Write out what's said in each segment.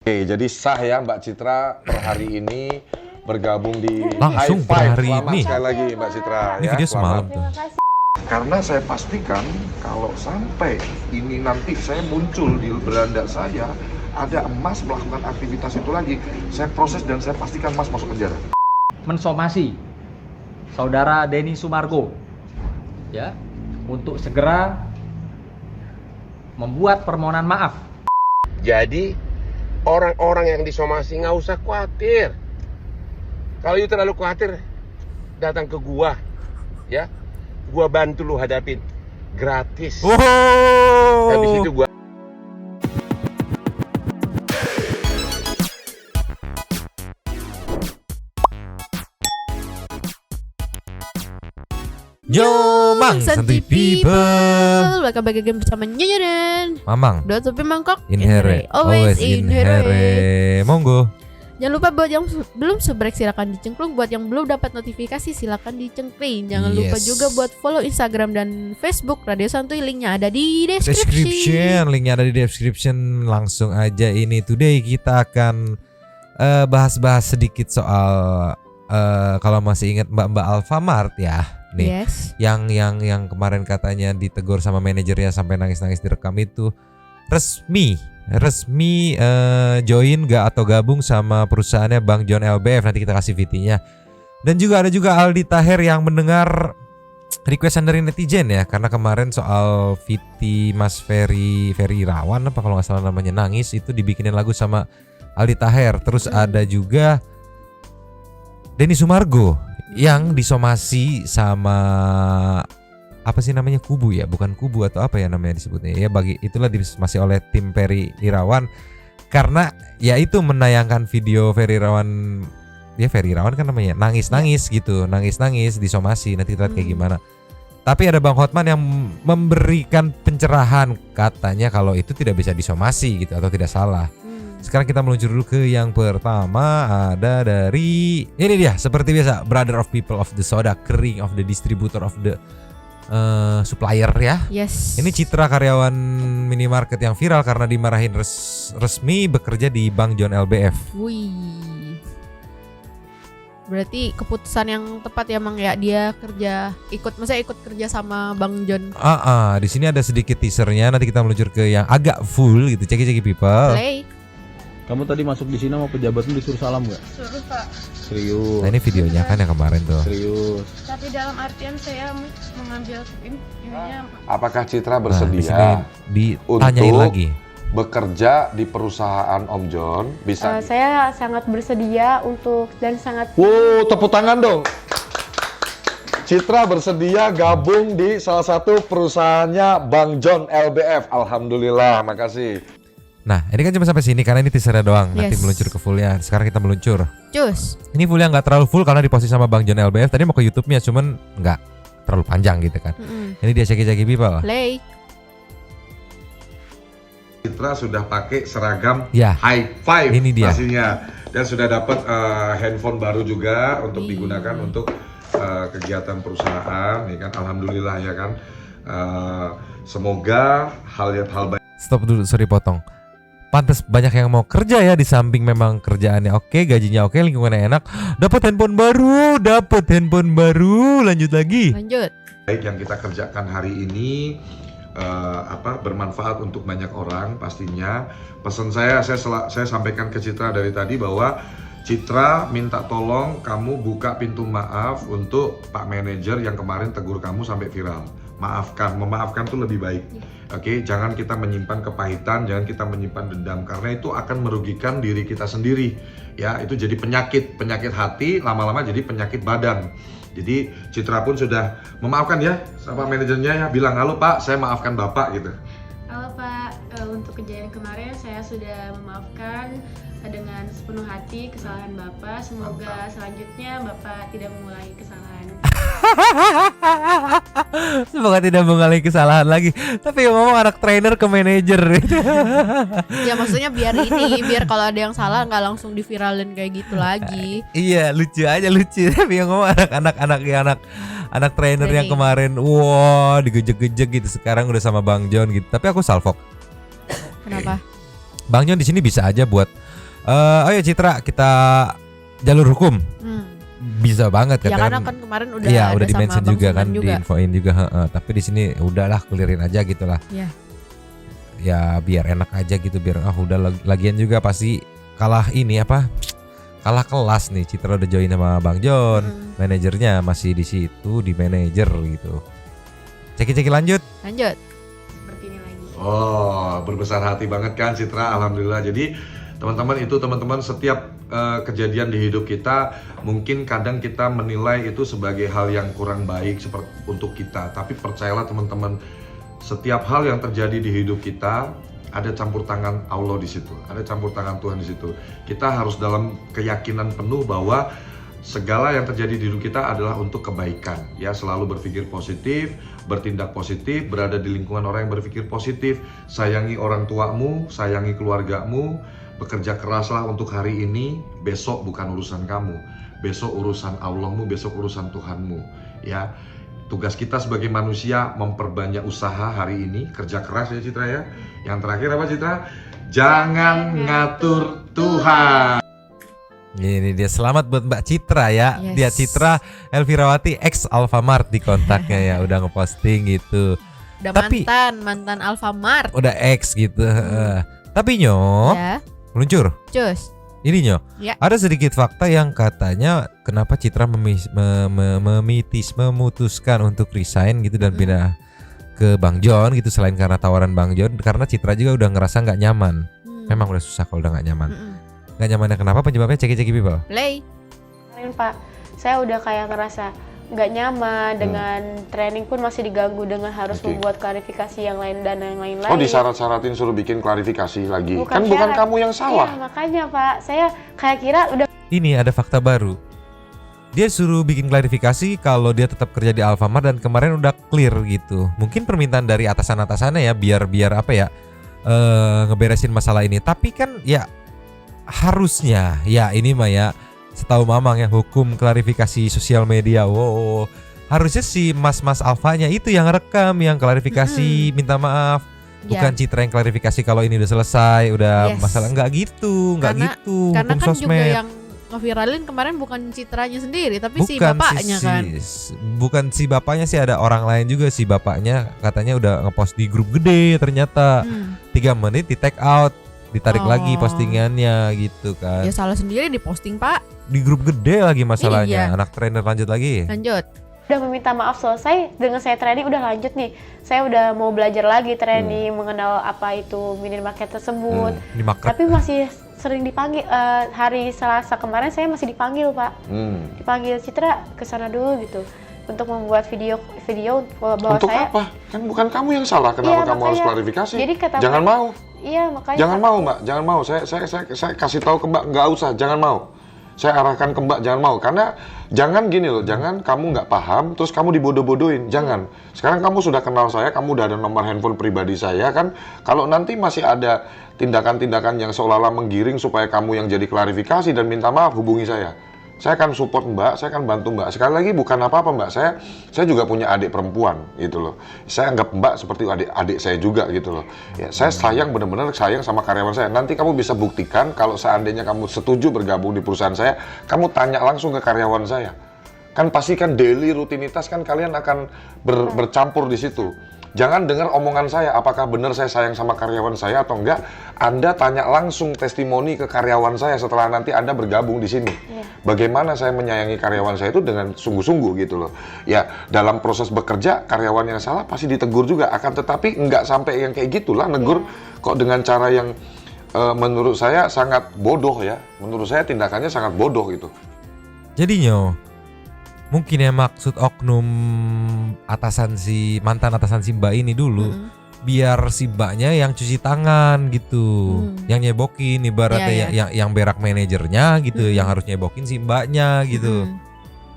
Oke, jadi sah ya Mbak Citra per hari ini bergabung di Langsung High Five. per hari Selamat ini. sekali lagi Mbak Citra. Ini video semalam tuh. Karena saya pastikan kalau sampai ini nanti saya muncul di beranda saya, ada emas melakukan aktivitas itu lagi, saya proses dan saya pastikan emas masuk penjara. Mensomasi saudara Denny Sumargo ya untuk segera membuat permohonan maaf. Jadi orang-orang yang disomasi nggak usah khawatir. Kalau you terlalu khawatir, datang ke gua, ya, gua bantu lu hadapin, gratis. Wow. Habis itu gua Yo, Mang, Santuy People. Welcome back again bersama Nyonya dan Mamang, Dua Topi Mangkok in here, always in here. Monggo. Jangan lupa buat yang belum subrek silakan dicengklung. Buat yang belum dapat notifikasi silakan dicengklin. Jangan lupa Yes. juga buat follow Instagram dan Facebook Radio Santuy. Linknya ada di deskripsi. Description, linknya ada di description. Langsung aja ini today kita akan bahas-bahas sedikit soal kalau masih ingat Mbak Alfamart ya. Nih, Yes. yang kemarin katanya ditegur sama manajernya sampai nangis-nangis direkam itu resmi join atau gabung sama perusahaannya Bang John LBF. Nanti kita kasih VT-nya. Dan juga ada Aldi Taher yang mendengar requestan dari netizen ya, karena kemarin soal VT Mas Ferry Irawan apa kalau nggak salah namanya nangis itu dibikinin lagu sama Aldi Taher. Terus ada juga Denny Sumargo yang disomasi sama apa sih namanya, kubu ya, bukan kubu atau apa ya namanya disebutnya ya, bagi itulah disomasi oleh tim Ferry Irawan karena ya itu menayangkan video Ferry Irawan kan namanya nangis gitu, nangis disomasi. Nanti kita lihat kayak gimana. Tapi ada Bang Hotman yang memberikan pencerahan, katanya kalau itu tidak bisa disomasi gitu atau tidak salah. Sekarang kita meluncur dulu ke yang pertama. Ada dari ini dia, seperti biasa, Brother of People of the Soda, King of the Distributor of the Supplier ya. Yes. Ini Citra, karyawan minimarket yang viral karena dimarahin resmi bekerja di Bang John LBF. Wih. Berarti keputusan yang tepat ya Mang ya, dia ikut kerja sama Bang John. Di sini ada sedikit teasernya. Nanti kita meluncur ke yang agak full gitu. Ceki people. Play. Kamu tadi masuk di sini sama pejabatmu disuruh salam nggak? Suruh Pak, Serius. Nah ini videonya kan yang kemarin tuh. Serius. tapi dalam artian saya mengambil ininya. Apakah Citra Nah, di bersedia sini ditanyain untuk lagi. bekerja di perusahaan Om John? Bisa. Saya sangat bersedia dan sangat. Wow, tepuk tangan dong. Citra bersedia gabung di salah satu perusahaannya Bang John LBF. Alhamdulillah, makasih. Nah ini kan cuma sampai sini karena ini teasernya doang. Nanti Yes. meluncur ke fullnya. Sekarang kita meluncur. Cus. Ini fullnya nggak terlalu full karena diposting sama Bang John LBF. Tadi mau ke YouTube-nya cuman nggak terlalu panjang gitu kan. Ini dia ceki people. Play. Citra sudah pakai seragam Ya. High Five Ini dia. pastinya. Dan sudah dapat handphone baru juga untuk digunakan untuk kegiatan perusahaan, ya kan? Alhamdulillah ya kan. Semoga hal baik. Stop dulu, sorry potong. Pantes banyak yang mau kerja ya, di samping memang kerjaannya oke, gajinya oke, lingkungannya enak. Dapat handphone baru, lanjut lagi. Lanjut. yang kita kerjakan hari ini bermanfaat untuk banyak orang pastinya. Pesan saya sampaikan ke Citra dari tadi bahwa Citra minta tolong kamu buka pintu maaf untuk Pak Manajer yang kemarin tegur kamu sampai viral. Memaafkan tuh lebih baik. Oke, jangan kita menyimpan kepahitan, jangan kita menyimpan dendam karena itu akan merugikan diri kita sendiri. Ya, itu jadi penyakit hati, lama-lama jadi penyakit badan. Jadi Citra pun sudah memaafkan ya sama manajernya ya, bilang halo Pak, saya maafkan Bapak gitu. Halo Pak, untuk kejadian kemarin saya sudah memaafkan dengan sepenuh hati kesalahan Bapak. Semoga selanjutnya Bapak tidak mengulangi kesalahan. Semoga tidak mengalami kesalahan lagi. Tapi yang ngomong anak trainer ke manajer. Ya maksudnya biar kalau ada yang salah nggak langsung diviralin kayak gitu lagi. Iya, lucu. Tapi yang ngomong anak trainer yang Training. kemarin wah digejek-gejek gitu, sekarang udah sama Bang John gitu. Tapi aku salfok. Kenapa? Bang John di sini bisa aja buat Oh ya Citra, kita jalur hukum. Bisa banget Ya kan. karena kan kemarin udah Iya, ada udah sama di-mention Bang juga kan, Sunan juga. diinfoin juga, tapi di sini udahlah clearin aja gitu lah. Iya. Ya biar enak aja gitu, biar udah lagian juga pasti kalah ini apa? Kalah kelas nih. Citra udah join sama Bang John, manajernya masih di situ di manajer gitu. Ceki lanjut. Lanjut. Seperti ini lagi. Oh, berbesar hati banget kan Citra, alhamdulillah. Jadi teman-teman setiap kejadian di hidup kita mungkin kadang kita menilai itu sebagai hal yang kurang baik seperti untuk kita. Tapi percayalah teman-teman, setiap hal yang terjadi di hidup kita ada campur tangan Allah di situ, ada campur tangan Tuhan di situ. Kita harus dalam keyakinan penuh bahwa segala yang terjadi di hidup kita adalah untuk kebaikan. Ya, selalu berpikir positif, bertindak positif, berada di lingkungan orang yang berpikir positif, sayangi orang tuamu, sayangi keluargamu, bekerja keraslah untuk hari ini, besok bukan urusan kamu, besok urusan Allahmu, besok urusan Tuhanmu. Ya, tugas kita sebagai manusia memperbanyak usaha hari ini, kerja keras ya Citra ya. Yang terakhir apa Citra? Jangan ngatur Tuhan. Ini dia, selamat buat Mbak Citra ya. Yes. Dia Citra Elvirawati ex Alfamart di kontaknya ya, udah ngeposting gitu. Udah Tapi- mantan Alfamart. Udah ex gitu. Tapi Nyo, Ya, meluncur. cus. Ini Nyo, Ya. ada sedikit fakta yang katanya kenapa Citra memutuskan untuk resign gitu dan pindah ke Bang John gitu, selain karena tawaran Bang John, karena Citra juga udah ngerasa nggak nyaman. Memang udah susah kalau udah nggak nyaman. Nggak nyamannya kenapa? Penyebabnya ceki people. Play. Kemarin Pak, saya udah kayak ngerasa nggak nyaman dengan training pun masih diganggu dengan harus Oke. membuat klarifikasi yang lain dan yang lain-lain. Oh, disyarat-syaratin suruh bikin klarifikasi lagi. Bukan Kan bukan syarat. kamu yang salah. Iya, makanya Pak, saya kayak kira udah Ini ada fakta baru. Dia suruh bikin klarifikasi kalau dia tetap kerja di Alfamart dan kemarin udah clear gitu. Mungkin permintaan dari atasan-atasannya ya, biar apa ya, ngeberesin masalah ini. Tapi kan ya harusnya ya ini mah ya, setahu Mamang ya, hukum klarifikasi sosial media. Wow, harusnya si mas-mas Alfanya itu yang rekam, yang klarifikasi minta maaf. Bukan Citra yang klarifikasi kalau ini udah selesai, udah Yes. masalah. Nggak gitu Karena hukum kan juga sosmed. yang ngeviralin kemarin bukan Citranya sendiri, tapi si Bukan bapaknya kan. Bukan si bapaknya sih, ada orang lain juga. Si bapaknya katanya udah ngepost di grup gede, ternyata 3 menit di take out, ditarik lagi Oh. postingannya gitu kan. Ya salah sendiri di posting Pak. Di grup gede lagi masalahnya. Iya. Anak trainer lanjut lagi. Lanjut. udah meminta maaf selesai dengan saya training udah lanjut nih. Saya udah mau belajar lagi training mengenal apa itu minimarket tersebut. Di market. Tapi masih sering dipanggil. Hari Selasa kemarin saya masih dipanggil Pak. Dipanggil Citra ke sana dulu gitu untuk membuat video bahwa Untuk saya. apa? Kan bukan kamu yang salah. Kenapa Iya, kamu harus makanya. klarifikasi? Jadi kata Jangan Mbak- mau. Iya makanya. Jangan mau Mbak, jangan mau. Saya kasih tahu ke Mbak, nggak usah, jangan mau. Saya arahkan ke Mbak, jangan mau. Karena jangan gini loh, jangan kamu nggak paham, terus kamu dibodoh-bodohin. Jangan. Sekarang kamu sudah kenal saya, kamu udah ada nomor handphone pribadi saya kan. Kalau nanti masih ada tindakan-tindakan yang seolah-olah menggiring supaya kamu yang jadi klarifikasi dan minta maaf, hubungi saya. Saya akan support Mbak, saya akan bantu Mbak. Sekali lagi bukan apa-apa Mbak, saya juga punya adik perempuan gitu loh. Saya anggap Mbak seperti adik saya juga gitu loh. Ya, saya sayang, benar-benar sayang sama karyawan saya. Nanti kamu bisa buktikan kalau seandainya kamu setuju bergabung di perusahaan saya, kamu tanya langsung ke karyawan saya. Kan pasti kan daily rutinitas kan kalian akan bercampur di situ. Jangan dengar omongan saya, apakah benar saya sayang sama karyawan saya atau enggak. Anda tanya langsung testimoni ke karyawan saya setelah nanti Anda bergabung di sini. Bagaimana saya menyayangi karyawan saya itu dengan sungguh-sungguh gitu loh. Ya, dalam proses bekerja, karyawan yang salah pasti ditegur juga. Akan tetapi enggak sampai yang kayak gitulah, negur kok dengan cara yang menurut saya sangat bodoh ya. Menurut saya tindakannya sangat bodoh gitu. Jadinya mungkin ya maksud oknum mantan atasan si Mbak ini dulu, biar si Mbaknya yang cuci tangan gitu, yang nyebokin ibaratnya yang berak manajernya gitu, yang harus nyebokin si Mbaknya gitu.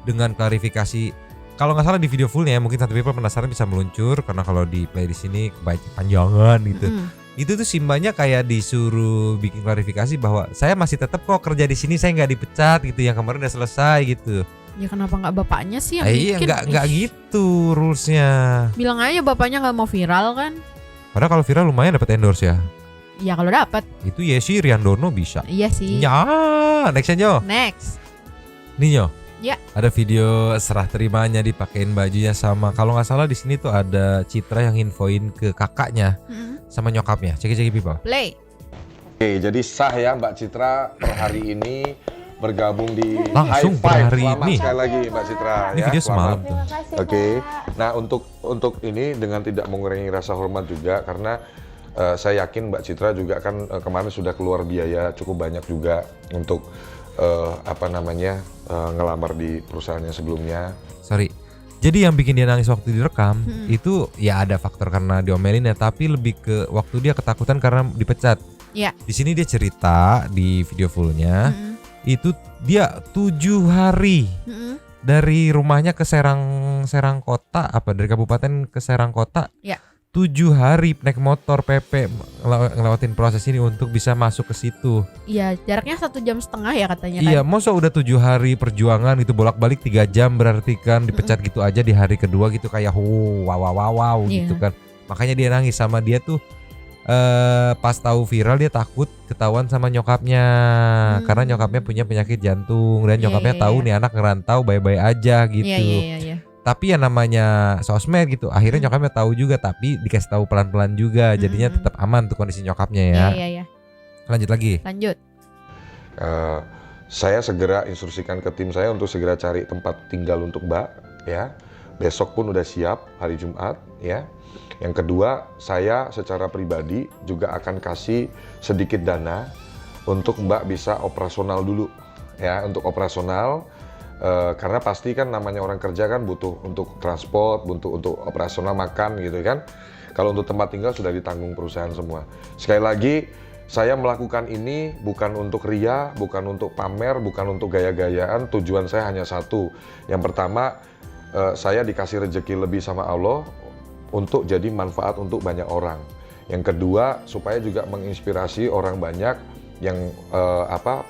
Dengan klarifikasi, kalau nggak salah di video fullnya mungkin satu people penasaran bisa meluncur, karena kalau di play di sini kepanjangan gitu. Itu tuh si Mbaknya kayak disuruh bikin klarifikasi bahwa saya masih tetap kok kerja di sini, saya nggak dipecat gitu, yang kemarin udah selesai gitu. Ya kenapa nggak bapaknya sih yang Iya, bikin? nggak gitu rulesnya. Bilang aja bapaknya nggak mau viral kan? Padahal kalau viral lumayan dapat endorse ya. Ya kalau dapat. Itu Yesi Riandono bisa. Iya sih. Ya, next aja. Next. Nih Nyo. Ya. Ada video serah terimanya dipakein bajunya sama, kalau nggak salah di sini tuh ada Citra yang infoin ke kakaknya sama nyokapnya. Cek people. Play. Oke, jadi sah ya Mbak Citra per hari ini bergabung di Langsung High Five. per hari Selamat ini. sekali lagi Mbak Citra. Ini ya, video selamat. semalam tuh. Oke, nah untuk ini dengan tidak mengurangi rasa hormat juga karena saya yakin Mbak Citra juga kan kemarin sudah keluar biaya cukup banyak juga untuk ngelamar di perusahaannya sebelumnya. Sorry. Jadi yang bikin dia nangis waktu direkam itu ya ada faktor karena diomelin ya, tapi lebih ke waktu dia ketakutan karena dipecat. Ya. Di sini dia cerita di video fullnya itu dia 7 hari dari rumahnya ke Serang Kota, dari kabupaten ke Serang Kota. Ya. 7 hari naik motor PP ngelewatin proses ini untuk bisa masuk ke situ. Iya, jaraknya 1,5 jam ya katanya kan. Iya, masa udah 7 hari perjuangan itu bolak-balik 3 jam berarti kan dipecat gitu aja di hari kedua gitu kayak wow gitu kan. Makanya dia nangis sama dia tuh pas tahu viral dia takut ketahuan sama nyokapnya karena nyokapnya punya penyakit jantung dan nyokapnya tahu nih anak ngerantau baik-baik aja gitu. Iya. Tapi ya namanya sosmed gitu. Akhirnya nyokapnya tahu juga tapi dikasih tahu pelan-pelan juga. Jadinya tetap aman tuh kondisi nyokapnya ya. Iya. Lanjut lagi. Lanjut. Saya segera instruksikan ke tim saya untuk segera cari tempat tinggal untuk Mbak ya. Besok pun udah siap hari Jumat ya. Yang kedua, saya secara pribadi juga akan kasih sedikit dana untuk Mbak bisa operasional dulu ya, untuk operasional. Karena pasti kan namanya orang kerja kan butuh untuk transport, butuh untuk operasional makan gitu kan. Kalau untuk tempat tinggal sudah ditanggung perusahaan semua. Sekali lagi, saya melakukan ini bukan untuk ria, bukan untuk pamer, bukan untuk gaya-gayaan. Tujuan saya hanya satu. Yang pertama, saya dikasih rezeki lebih sama Allah untuk jadi manfaat untuk banyak orang. Yang kedua, supaya juga menginspirasi orang banyak yang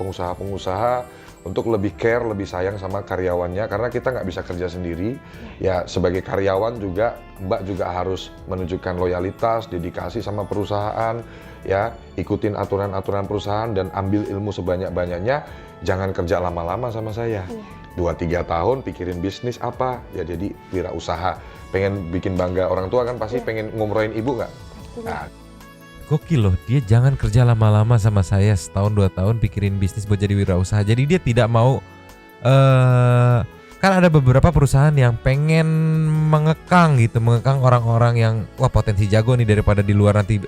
pengusaha-pengusaha untuk lebih care, lebih sayang sama karyawannya karena kita nggak bisa kerja sendiri. Ya sebagai karyawan juga Mbak juga harus menunjukkan loyalitas, dedikasi sama perusahaan, ya ikutin aturan-aturan perusahaan dan ambil ilmu sebanyak-banyaknya. Jangan kerja lama-lama sama saya. 2-3 tahun pikirin bisnis apa, ya jadi wirausaha. Pengen bikin bangga orang tua kan pasti pengen ngumrohin ibu nggak? Nah, Gokil loh, dia jangan kerja lama-lama sama saya, 1-2 tahun pikirin bisnis buat jadi wirausaha. Jadi dia tidak mau kan ada beberapa perusahaan yang pengen mengekang orang-orang yang wah potensi jago nih daripada di luar nanti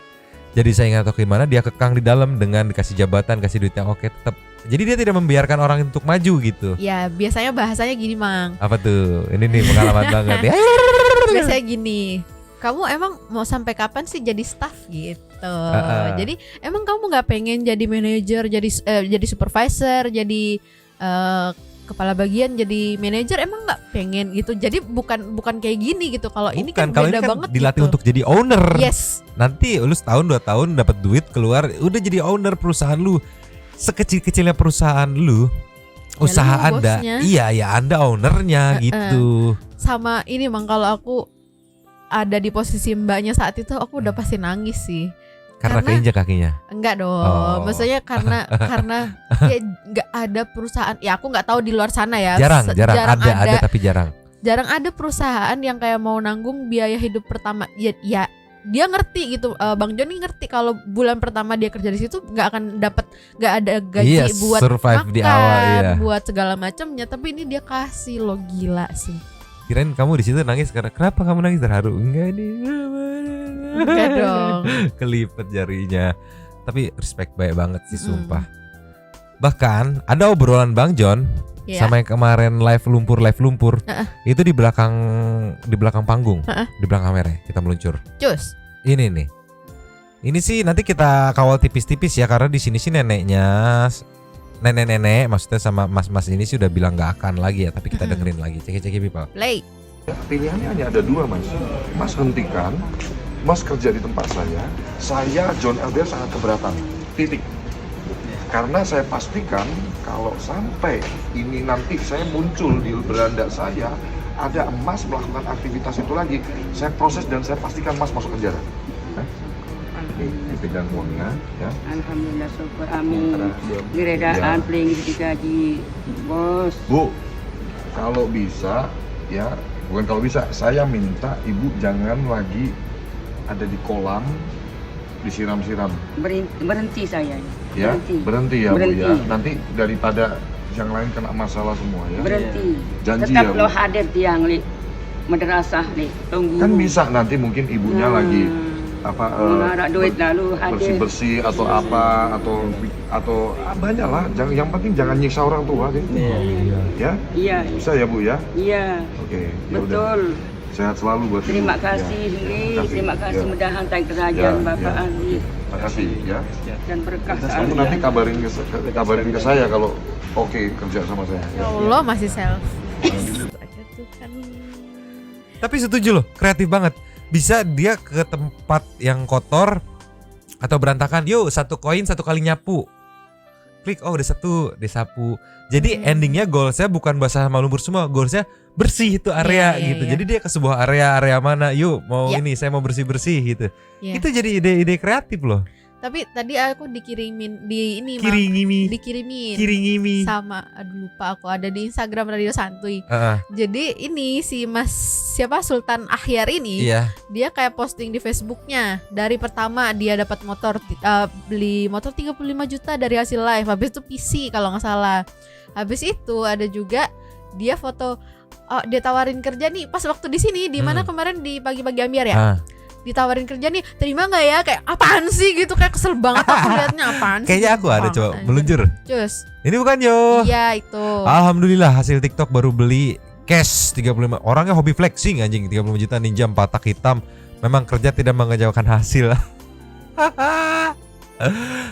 jadi saingan atau gimana, dia kekang di dalam dengan dikasih jabatan, kasih duit yang oke tetap. Jadi dia tidak membiarkan orang untuk maju gitu. Ya, biasanya bahasanya gini, Mang. Apa tuh? Ini nih pengalaman banget ya. Biasanya gini. Kamu emang mau sampai kapan sih jadi staff gitu? Jadi emang kamu nggak pengen jadi manajer, jadi supervisor, jadi kepala bagian, jadi manajer, emang nggak pengen gitu? Jadi bukan kayak gini gitu. Kalau ini kan kalau beda ini kan banget. dilatih gitu. untuk jadi owner. Yes. Nanti lu 1-2 tahun dapat duit keluar, udah jadi owner perusahaan lu. Sekecil-kecilnya perusahaan lu, Ya, usaha lu Anda, bosnya. iya ya Anda ownernya gitu. Sama ini, Mang, kalau aku ada di posisi mbaknya saat itu, aku udah pasti nangis sih. Karena keinjak kakinya. Enggak dong, Oh. maksudnya karena ya nggak ada perusahaan, ya aku nggak taw di luar sana ya. Jarang ada tapi jarang. Jarang ada perusahaan yang kayak mau nanggung biaya hidup pertama. Ya dia ngerti gitu, Bang Joni ngerti kalau bulan pertama dia kerja di situ nggak akan dapat, nggak ada gaji Yes, buat survive makan, di awal, iya. buat segala macamnya. Tapi ini dia kasih lo, gila sih. Kirain kamu di situ nangis karena kenapa kamu nangis terharu? Enggak nih. Enggak dong. Kelipet jarinya. Tapi respect baik banget sih sumpah. Bahkan ada obrolan Bang John sama yang kemarin live lumpur. Itu di belakang panggung, di belakang kamera kita meluncur. Cus. Ini nih. Ini sih nanti kita kawal tipis-tipis ya karena di sini sih nenek maksudnya sama mas-mas ini sih udah bilang nggak akan lagi ya, tapi kita dengerin lagi. Cek people. Play. pilihannya hanya ada 2, Mas. Mas hentikan, Mas kerja di tempat saya John LBF sangat keberatan. Titik. Karena saya pastikan kalau sampai ini nanti saya muncul di beranda saya, ada Mas melakukan aktivitas itu lagi, saya proses dan saya pastikan Mas masuk penjara. Oke, dipegang uangnya ya. Alhamdulillah syukur amin. Ya. Diredaan peling digaji bos. Bu, kalau bisa ya, bukan kalau bisa, saya minta ibu jangan lagi ada di kolam disiram-siram. Berhenti saya. Ya, berhenti ya Berhenti. Bu ya. Nanti daripada yang lain kena masalah semua ya. Berhenti. Janji Tetap ya, Bu. lo hadir tiang li madrasah li tunggu. Kan bisa nanti mungkin ibunya lagi apa mengarah duit lalu hadir. bersih-bersih atau apa atau banyak lah. Yang penting jangan nyiksa orang tua deh. Ya, Iya. bisa ya Bu ya. Iya. Oke, ya udah. Betul. Sehat selalu buat Terima ibu. kasih Ya, Li. terima Terima kasih Ya. mudahan tak kerajaan Ya, Bapak ya. Ali Terima kasih ya. dan berkah Kamu nanti kabarin ke saya kalau oke kerja sama saya. Ya Allah masih selfie. Aja tuh kan. Tapi setuju loh, kreatif banget. Bisa dia ke tempat yang kotor atau berantakan, yuk 1 koin 1 kali nyapu. Klik, oh udah 1 disapu. Jadi endingnya goalsnya bukan basah sama lumpur semua, goalsnya bersih itu area Iya, gitu. iya. Jadi dia ke sebuah area mana, yuk mau Iya. ini saya mau bersih-bersih gitu. Iya. Itu jadi ide-ide kreatif loh. Tapi tadi aku dikirimin di ini Mam. Kiringimi, Dikirimin kiringimi. sama aduh lupa aku ada di Instagram Radio Santuy. Heeh, Jadi ini si Mas siapa Sultan Ahyar ini iya. dia kayak posting di Facebooknya dari pertama dia dapat motor beli motor 35 juta dari hasil live, habis itu PC kalau nggak salah, habis itu ada juga dia foto dia tawarin kerja nih pas waktu di sini di mana kemarin di pagi-pagi Ambiar ya, Ah. ditawarin kerja nih terima nggak ya, kayak apaan sih gitu, kayak kesel banget aku liatnya apaan sih. Kayaknya aku ada Banget, coba anjir. meluncur. Cus Ini bukan yo. iya itu Alhamdulillah hasil TikTok baru beli cash 35. Orangnya hobi flexing anjing, 35 juta ninja 4 tak hitam. Memang kerja tidak mengejauhkan hasil.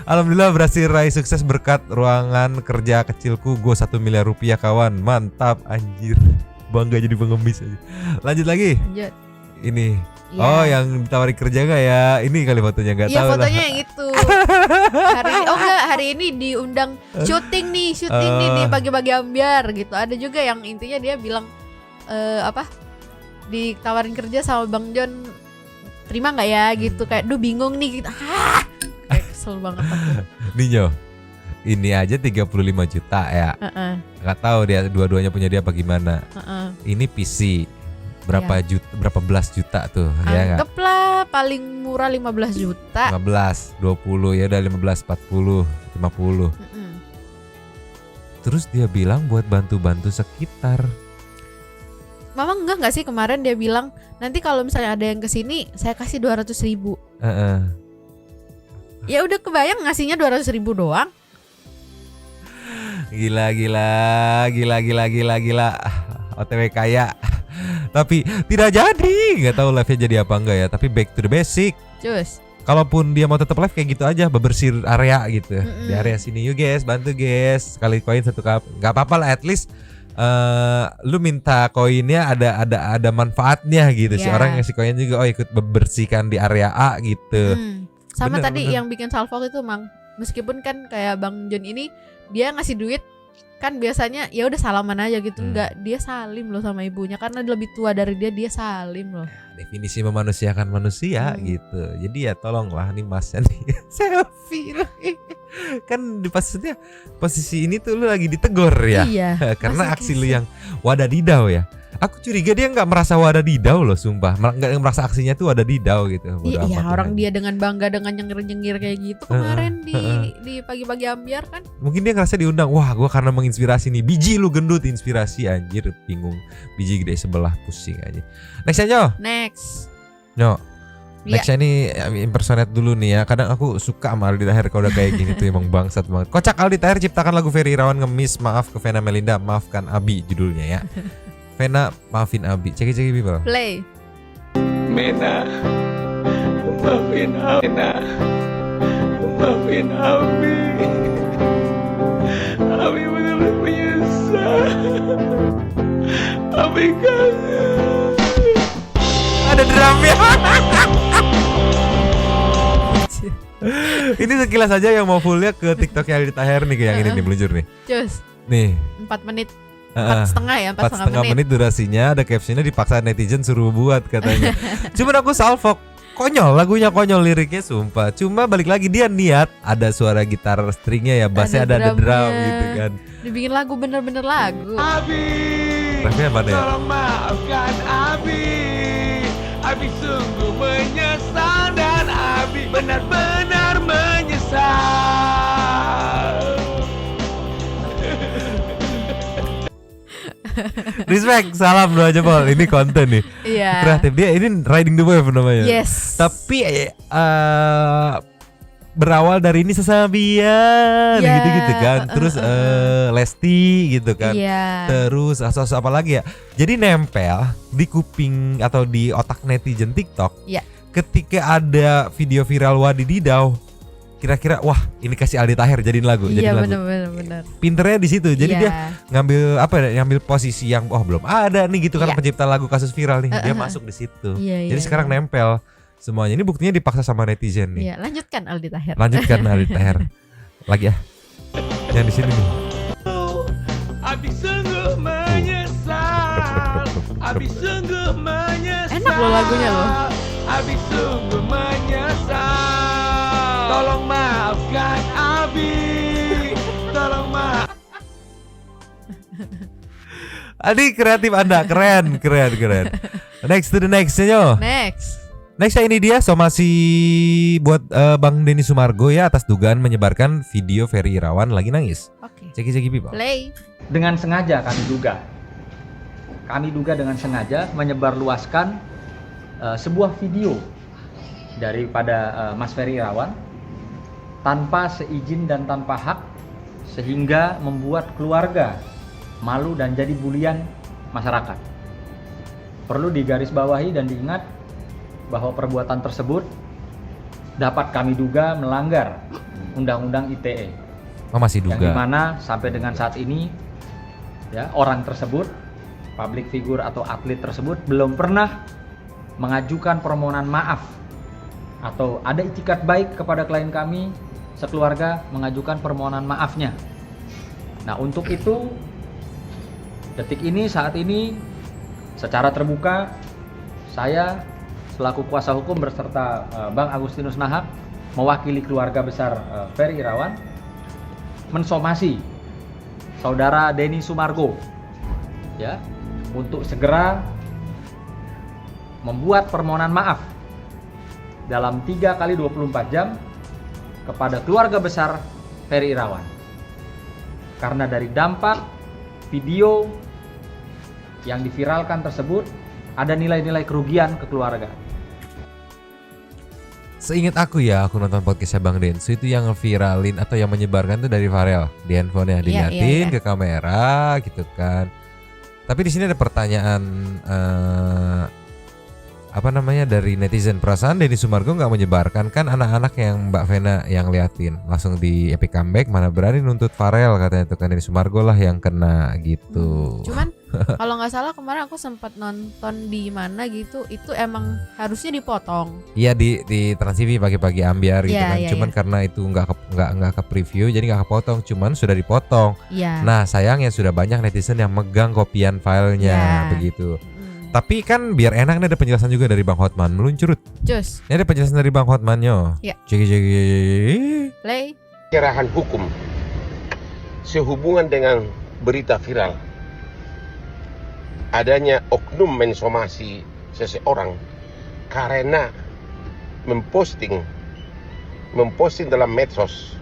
Alhamdulillah berhasil raih sukses berkat ruangan kerja kecilku. Gue 1 miliar rupiah kawan. Mantap anjir. Bangga jadi pengemis aja. Lanjut lagi. lanjut. Ini. Iya. Oh yang ditawarin kerja gak ya? Ini kali fotonya gak Iya tahu lah. fotonya yang itu. Hari ini diundang syuting nih di pagi-pagi Ambiar gitu. Ada juga yang intinya dia bilang ditawarin kerja sama Bang John, terima nggak ya gitu, kayak duh bingung nih gitu. Kayak kesel banget aku. Ninyo. Ini aja 35 juta ya. Heeh, Gak tahu dia dua-duanya punya dia apa gimana. heeh. Ini PC berapa juta, berapa belas juta tuh ya nggak? Anggaplah paling murah 15 juta. 15, 20 ya udah 15, 40, 50. Mm-mm. Terus dia bilang buat bantu-bantu sekitar. Mama enggak sih kemarin dia bilang nanti kalau misalnya ada yang kesini saya kasih 200.000. Heeh. Ya udah kebayang ngasihnya 200.000 doang. Gila. OTW kaya. Tapi tidak jadi. Nggak tahu live-nya jadi apa enggak ya. Tapi back to the basic. Cus. Kalaupun dia mau tetap live kayak gitu aja, bebersih area gitu. Mm-mm. Di area sini yuk guys, bantu guys. Sekali koin 1 cup. Nggak apa-apa lah, at least lu minta koinnya ada manfaatnya gitu. Si Yeah. orang yang ngasih koin juga ikut bebersihkan di area A gitu. Sama Bener, tadi bener. yang bikin salvo itu Mang. Meskipun kan kayak Bang John ini dia ngasih duit kan biasanya ya udah salaman aja gitu, enggak, dia salim loh sama ibunya karena dia lebih tua dari dia salim loh. Definisi memanusiakan manusia gitu. Jadi ya tolonglah nih masnya nih selfie loh. Kan di posisi ini tuh lu lagi ditegur ya. Iya. Karena Masa aksi lu gitu? yang wadadidau ya. Aku curiga dia nggak merasa wadadidau loh, sumpah. Nggak merasa aksinya tuh wadadidau gitu. Bodo Iya, amat orang lah. dia dengan bangga dengan nyengir-nyengir kayak gitu kemarin di pagi-pagi Ambiar kan. Mungkin dia ngerasa diundang. Wah, gua karena menginspirasi nih. Biji lu gendut inspirasi anjir, bingung. Biji gede sebelah pusing aja. Next aja. Next. Nyo. Iya. Next ini impersonate dulu nih ya. Kadang aku suka sama Aldi Tahir kalau udah kayak gini tuh emang bangsat banget. Kocak Aldi Tahir ciptakan lagu Ferry Irawan ngemis maaf ke Vena Melinda, maafkan Abi judulnya ya. Vena maafin Abi. Ceki Bibel. Play. Mena, maafin Abi. Abi benar-benar menyesal. Abi kangen. Ada drumnya. Ini sekilas aja yang mau fullnya ke TikToknya Aldi Tahir nih, kayak yang ini nih meluncur nih. Cus. Nih. 4 menit. Heeh. 4,5 menit. Menit durasinya, ada captionnya dipaksa netizen suruh buat katanya. Cuman aku salfok. Konyol, lagunya konyol, liriknya sumpah. Cuma balik lagi dia niat, ada suara gitar stringnya ya, bassnya ada drum drumnya. gitu kan. Dibikin lagu bener-bener lagu. Abi, Refnya mana ya? tolong maafkan Abi. Abi sungguh menyesal dan Abi benar-benar menyesal. Respect, salam doa jempol. Ini konten nih. Iya. Kreatif dia, ini Riding the Wave namanya. Yes. Tapi berawal dari ini Sesabian Ya, gitu-gitu kan. Terus Lesti gitu kan. Iya. Terus asal apa lagi ya? Jadi nempel di kuping atau di otak netizen TikTok. Iya. Ketika ada video viral Wadididau, kira-kira wah ini kasih Aldi Taher jadiin lagu, Iya, jadiin lagu. bener-bener. Pinternya di situ. Jadi Iya. dia ngambil posisi yang belum ada nih gitu kan, Iya. pencipta lagu kasus viral nih. Dia masuk di situ. Iya, Jadi iya, sekarang iya. nempel semuanya. Ini buktinya dipaksa sama netizen nih. Iya, lanjutkan Aldi Taher. Lanjutkan Aldi Taher. Lagi ya. Yang di sini nih. Abi sungguh menyesal. Abi sungguh menyesal. Enak loh lagunya loh. Abi sungguh menyesal. Tolong maafkan Abi. Tolong maaf. Adi kreatif Anda, keren. Next to the next yo. Next ini dia somasi buat Bang Denny Sumargo ya atas dugaan menyebarkan video Ferry Irawan lagi nangis. Oke. Ceki people. Play. Dengan sengaja kami duga dengan sengaja menyebarluaskan sebuah video daripada Mas Ferry Irawan tanpa seizin dan tanpa hak, sehingga membuat keluarga malu dan jadi bulian masyarakat. Perlu digarisbawahi dan diingat bahwa perbuatan tersebut dapat kami duga melanggar Undang-Undang ITE. Oh, masih Yang duga. dimana sampai dengan saat ini ya orang tersebut, public figure atau atlet tersebut belum pernah mengajukan permohonan maaf atau ada itikat baik kepada klien kami sekeluarga mengajukan permohonan maafnya. Nah, untuk itu detik ini, saat ini secara terbuka saya selaku kuasa hukum berserta Bang Agustinus Nahak mewakili keluarga besar Ferry Irawan mensomasi saudara Denny Sumargo ya untuk segera membuat permohonan maaf dalam 3 kali 24 jam kepada keluarga besar Ferry Irawan karena dari dampak video yang diviralkan tersebut ada nilai-nilai kerugian ke keluarga. Seingat aku ya, aku nonton podcastnya Bang Densu itu yang viralin atau yang menyebarkan itu dari Farel di handphonenya, diliatin ke kamera gitu kan. Tapi di sini ada pertanyaan dari netizen. Perasaan Denny Sumargo nggak menyebarkan, kan anak-anak yang Mbak Vena yang liatin langsung di epic comeback, mana berani nuntut Farel, katanya itu kan Denny Sumargo lah yang kena gitu. Cuman kalau nggak salah kemarin aku sempat nonton di mana gitu, itu emang harusnya dipotong. Iya di Trans TV pagi-pagi ambiar gitu kan. Cuman karena itu nggak ke preview jadi nggak kepotong, cuman sudah dipotong. Iya. Nah sayangnya sudah banyak netizen yang megang kopian filenya begitu. Tapi kan biar enak nih ada penjelasan juga dari Bang Hotman. Meluncurut. Cus. Ini ada penjelasan dari Bang Hotmannya. Iya. Cek. Play. Pencerahan hukum sehubungan dengan berita viral adanya oknum mensomasi seseorang karena memposting dalam medsos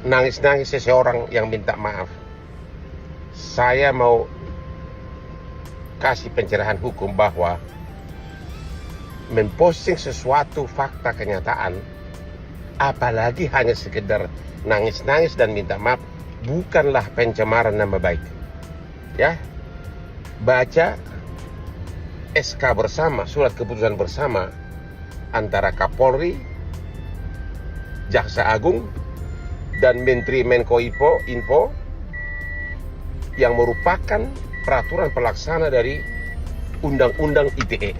nangis-nangis seseorang yang minta maaf. Saya mau kasih pencerahan hukum bahwa memposting sesuatu fakta kenyataan, apalagi hanya sekedar nangis-nangis dan minta maaf, bukanlah pencemaran nama baik. Ya, baca SK bersama, surat keputusan bersama antara Kapolri, Jaksa Agung, dan Menteri Menko Info yang merupakan peraturan pelaksana dari Undang-Undang ITE.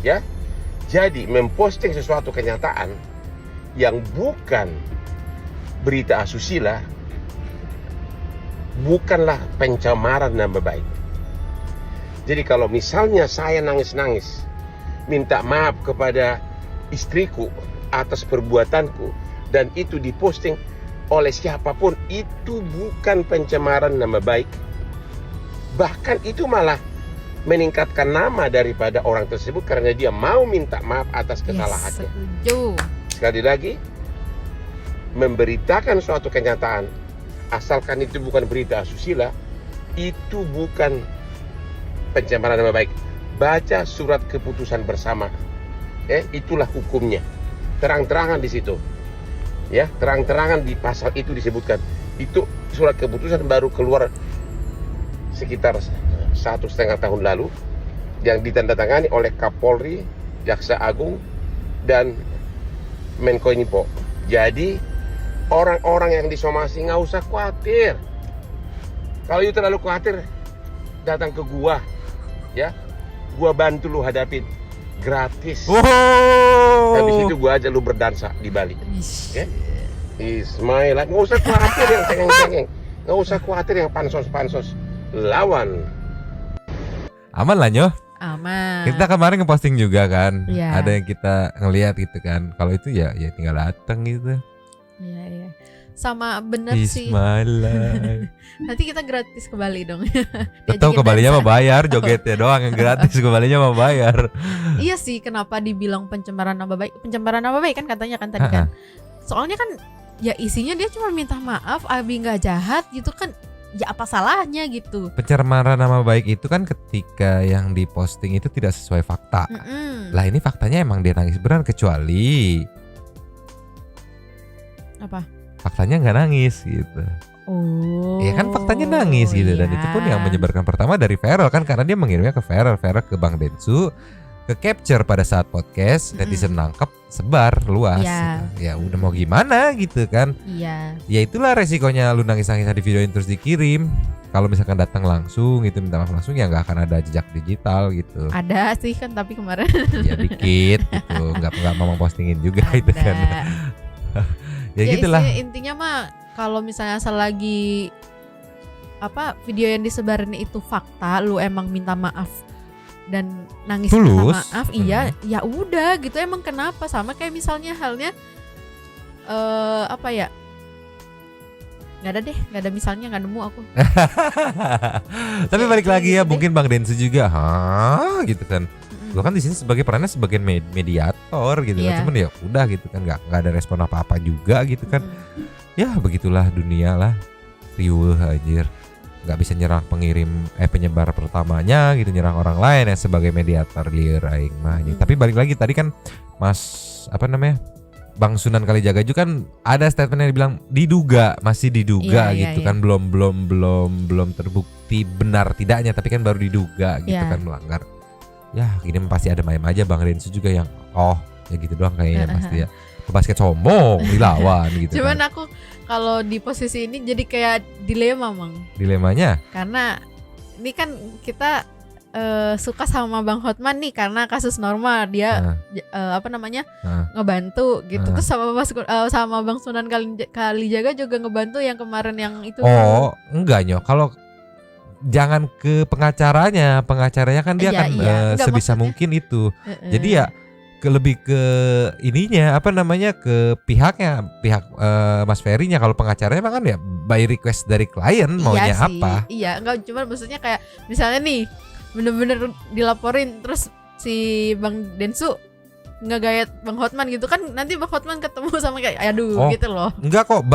Ya, jadi memposting sesuatu kenyataan yang bukan berita asusila bukanlah pencemaran nama baik. Jadi kalau misalnya saya nangis-nangis minta maaf kepada istriku atas perbuatanku dan itu diposting oleh siapapun, itu bukan pencemaran nama baik. Bahkan itu malah meningkatkan nama daripada orang tersebut karena dia mau minta maaf atas kesalahannya. Setuju. Sekali lagi, memberitakan suatu kenyataan asalkan itu bukan berita asusila, itu bukan pencemaran nama baik. Baca surat keputusan bersama, itulah hukumnya, terang-terangan di situ, ya, terang-terangan di pasal itu disebutkan. Itu surat keputusan baru keluar sekitar 1,5 tahun lalu, yang ditandatangani oleh Kapolri, Jaksa Agung, dan Menkominfo. Jadi orang-orang yang disomasi nggak usah khawatir. Kalau you terlalu khawatir, datang ke gua, ya. Gua bantu lu hadapin gratis. Habis itu gua aja lu berdansa di Bali. Okay? Ismail, nggak usah khawatir yang cengeng-cengeng, nggak usah khawatir yang pansos-pansos. Lawan. Aman lah Nyoh. Aman. Kita kemarin ngeposting juga kan. Iya. Ada yang kita ngelihat gitu kan. Kalau itu ya tinggal datang gitu. Iya, iya. Sama bener sih. Bismillah. Nanti kita gratis ke Bali dong. Tetap ke Balinya mah bayar, jogetnya doang yang gratis, ke Balinya mah bayar. Iya sih, kenapa dibilang pencemaran nama baik? Pencemaran nama baik kan katanya kan tadi kan. Soalnya kan ya isinya dia cuma minta maaf, Abi nggak jahat gitu kan. Ya apa salahnya gitu. Pencemaran nama baik itu kan ketika yang diposting itu tidak sesuai fakta. Lah ini faktanya emang dia nangis beneran, kecuali apa? Faktanya nggak nangis gitu. Oh. Ya kan faktanya nangis gitu. Dan itu pun yang menyebarkan pertama dari Feral kan, karena dia mengirimnya ke Feral ke Bang Densu, ke capture pada saat podcast, netizen nangkep, sebar luas. Gitu. Ya udah mau gimana gitu kan. Iya. Ya itulah resikonya lu nangis-nangis di videoin terus dikirim. Kalau misalkan datang langsung gitu, minta maaf langsung, ya nggak akan ada jejak digital gitu. Ada sih kan, tapi kemarin ya dikit gitu, nggak mau postingin juga itu kan. Ya gitulah. Intinya mah kalau misalnya selagi video yang disebarin itu fakta, lu emang minta maaf dan nangis tulus, minta maaf, iya, ya udah gitu. Emang kenapa? Sama kayak misalnya halnya nggak ada misalnya, nggak nemu aku. Tapi balik lagi ya, mungkin Bang Densu juga gitu kan. Gue kan di sini sebagai perannya sebagai mediator gitu kan. Cuman ya udah gitu kan, nggak ada respon apa-apa juga gitu kan. Ya begitulah dunia lah, riuh anjir. Nggak bisa nyerang penyebar pertamanya gitu, nyerang orang lain yang sebagai mediator liar aing mah. Tapi balik lagi tadi kan Bang Sunan Kalijaga juga kan ada statement yang dibilang masih diduga gitu kan, belum terbukti benar tidaknya, tapi kan baru diduga gitu kan melanggar. Ya gini pasti ada main aja Bang Densu juga yang ya gitu doang kayaknya pasti ya. Ke basket sombong dilawan gitu. Cuman kan. aku kalau di posisi ini jadi kayak dilema, Mang. Dilemanya? Karena ini kan kita suka sama Bang Hotman nih karena kasus normal dia ngebantu gitu. Terus sama Bang Sunan Kalijaga juga ngebantu yang kemarin yang itu. Oh, enggak Nyo. Kalau jangan ke pengacaranya kan dia kan sebisa maksudnya mungkin itu. Jadi ya lebih ke ininya ke pihak Mas Ferry-nya. Kalau pengacaranya kan ya by request dari klien maunya apa. Iya, enggak, cuma maksudnya kayak misalnya nih bener-bener dilaporin terus si Bang Densu ngegayat Bang Hotman gitu kan, nanti Bang Hotman ketemu sama kayak gitu loh. Enggak kok,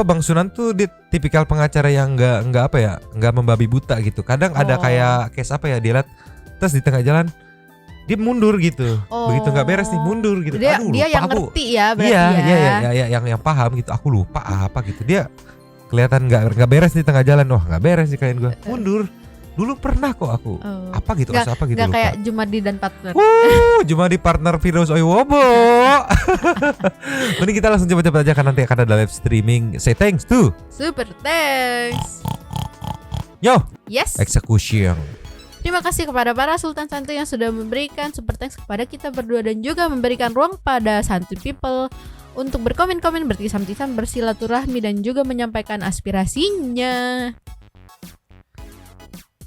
Bang Sunan tuh dia tipikal pengacara yang enggak membabi buta gitu. Kadang ada kayak case dia lihat terus di tengah jalan dia mundur gitu. Begitu nggak beres nih mundur gitu. Dia yang ngerti ya berarti Iya, yang paham gitu. Aku lupa apa gitu. Dia kelihatan nggak beres di tengah jalan. Nggak beres nih klien gue. Mundur. Dulu pernah kok aku. Apa gitu, kasus apa gitu. Nggak kayak Jumadi dan partner. Jumadi partner Firdaus Oiwobo. Mending kita langsung cepet-cepet aja kan, nanti akan ada live streaming. Say thanks to Super thanks. Yo. Yes. Execution. Terima kasih kepada para Sultan Santuy yang sudah memberikan super thanks kepada kita berdua dan juga memberikan ruang pada Santuy People untuk berkomen-komen, bertisam-tisam, bersilaturahmi dan juga menyampaikan aspirasinya.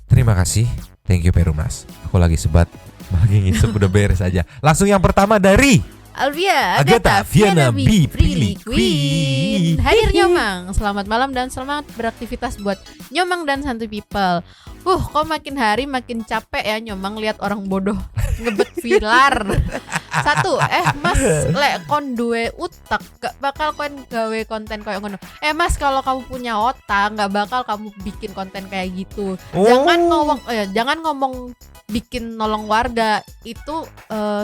Terima kasih. Thank you Perumas. Aku lagi sebat Bagi ngisep udah beres aja. Langsung yang pertama dari Alvia Agatha Viana B. Prilly Queen. Queen. Hadir Nyomang. Selamat malam dan selamat beraktivitas buat Nyomang dan santuy people. Kok makin hari makin capek ya Nyomang lihat orang bodoh ngebet pilar. Satu, Mas, lek kon duwe utek gak bakal kon gawe konten kayak ngono. Mas, kalau kamu punya otak gak bakal kamu bikin konten kayak gitu. Jangan ngomong bikin nolong warga itu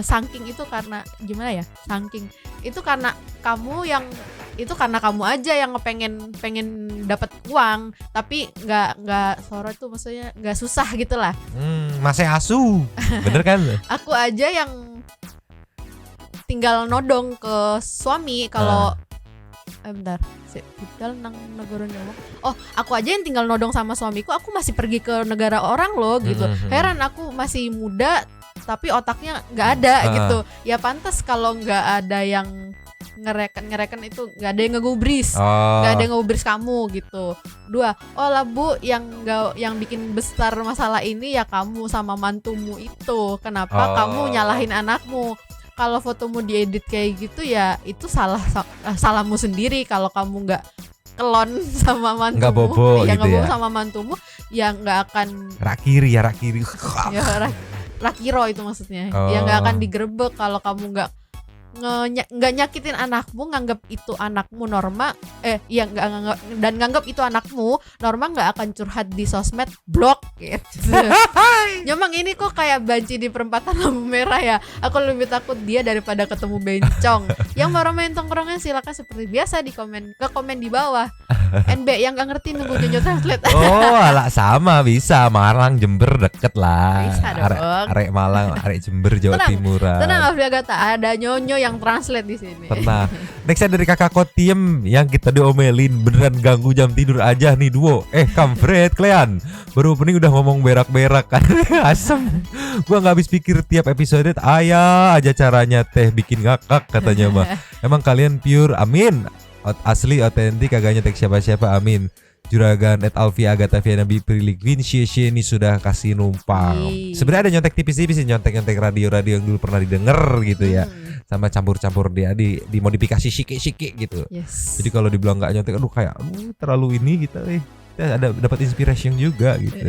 saking itu karena gimana ya? Saking itu karena kamu aja yang pengen dapat uang, tapi nggak soro tuh maksudnya nggak susah gitulah. Masih asu, bener kan? Aku aja yang tinggal nodong ke suami kalau bentar, tinggal nang negara Nyomang. Aku aja yang tinggal nodong sama suamiku, aku masih pergi ke negara orang loh gitu. Heran, aku masih muda tapi otaknya nggak ada gitu. Ya pantas kalau nggak ada yang ngereken itu, nggak ada yang ngegubris, nggak ada yang ngegubris kamu gitu. Dua, lah Bu, yang bikin besar masalah ini ya kamu sama mantumu itu. Kenapa kamu nyalahin anakmu? Kalau fotomu diedit kayak gitu ya itu salahmu sendiri. Kalau kamu nggak kelon sama mantumu, nggak bobo ya gitu nggak ya. bobo sama mantumu, ya nggak akan rakiri. ya rakiro itu maksudnya. Ya nggak akan digerebek kalau kamu nggak nyakitin anakmu, nganggap itu anakmu. Norma nganggap itu anakmu, Norma nggak akan curhat di sosmed, blok gitu. Nyomang ini kok kayak banci di perempatan lampu merah ya. Aku lebih takut dia daripada ketemu bencong. Yang baru main tongkrongan silakan seperti biasa ke komen di bawah. NB yang nggak ngerti nunggu Jonyo Translate. Alah sama bisa. Malang Jember deket lah. Bisa dong. Arek Malang, arek Jember Jawa Timuran. Tenang Alvia Agatha, ada Nyonyo yang translate di sini. Tenang. Nextnya dari kakak Kotiem yang kita diomelin beneran ganggu jam tidur aja nih duo. Kampret kalian. Baru opening udah ngomong berak-berak kan. Asem. Gua nggak habis pikir tiap episode ayah aja caranya teh bikin ngakak katanya mah. Emang kalian pure, amin. Asli otentik kagak nyetek siapa-siapa, amin. Juragan Alvia Agatha Viana B. Prilly Queen ini sudah kasih numpang. Sebenarnya ada nyontek tipis-tipis sih, nyontek radio-radio yang dulu pernah didengar gitu ya. Sama campur-campur dia di modifikasi sike-sike gitu. Jadi kalau dibilang nggak nyontek, kayak terlalu ini gitu. Kita ada dapat inspiration juga gitu.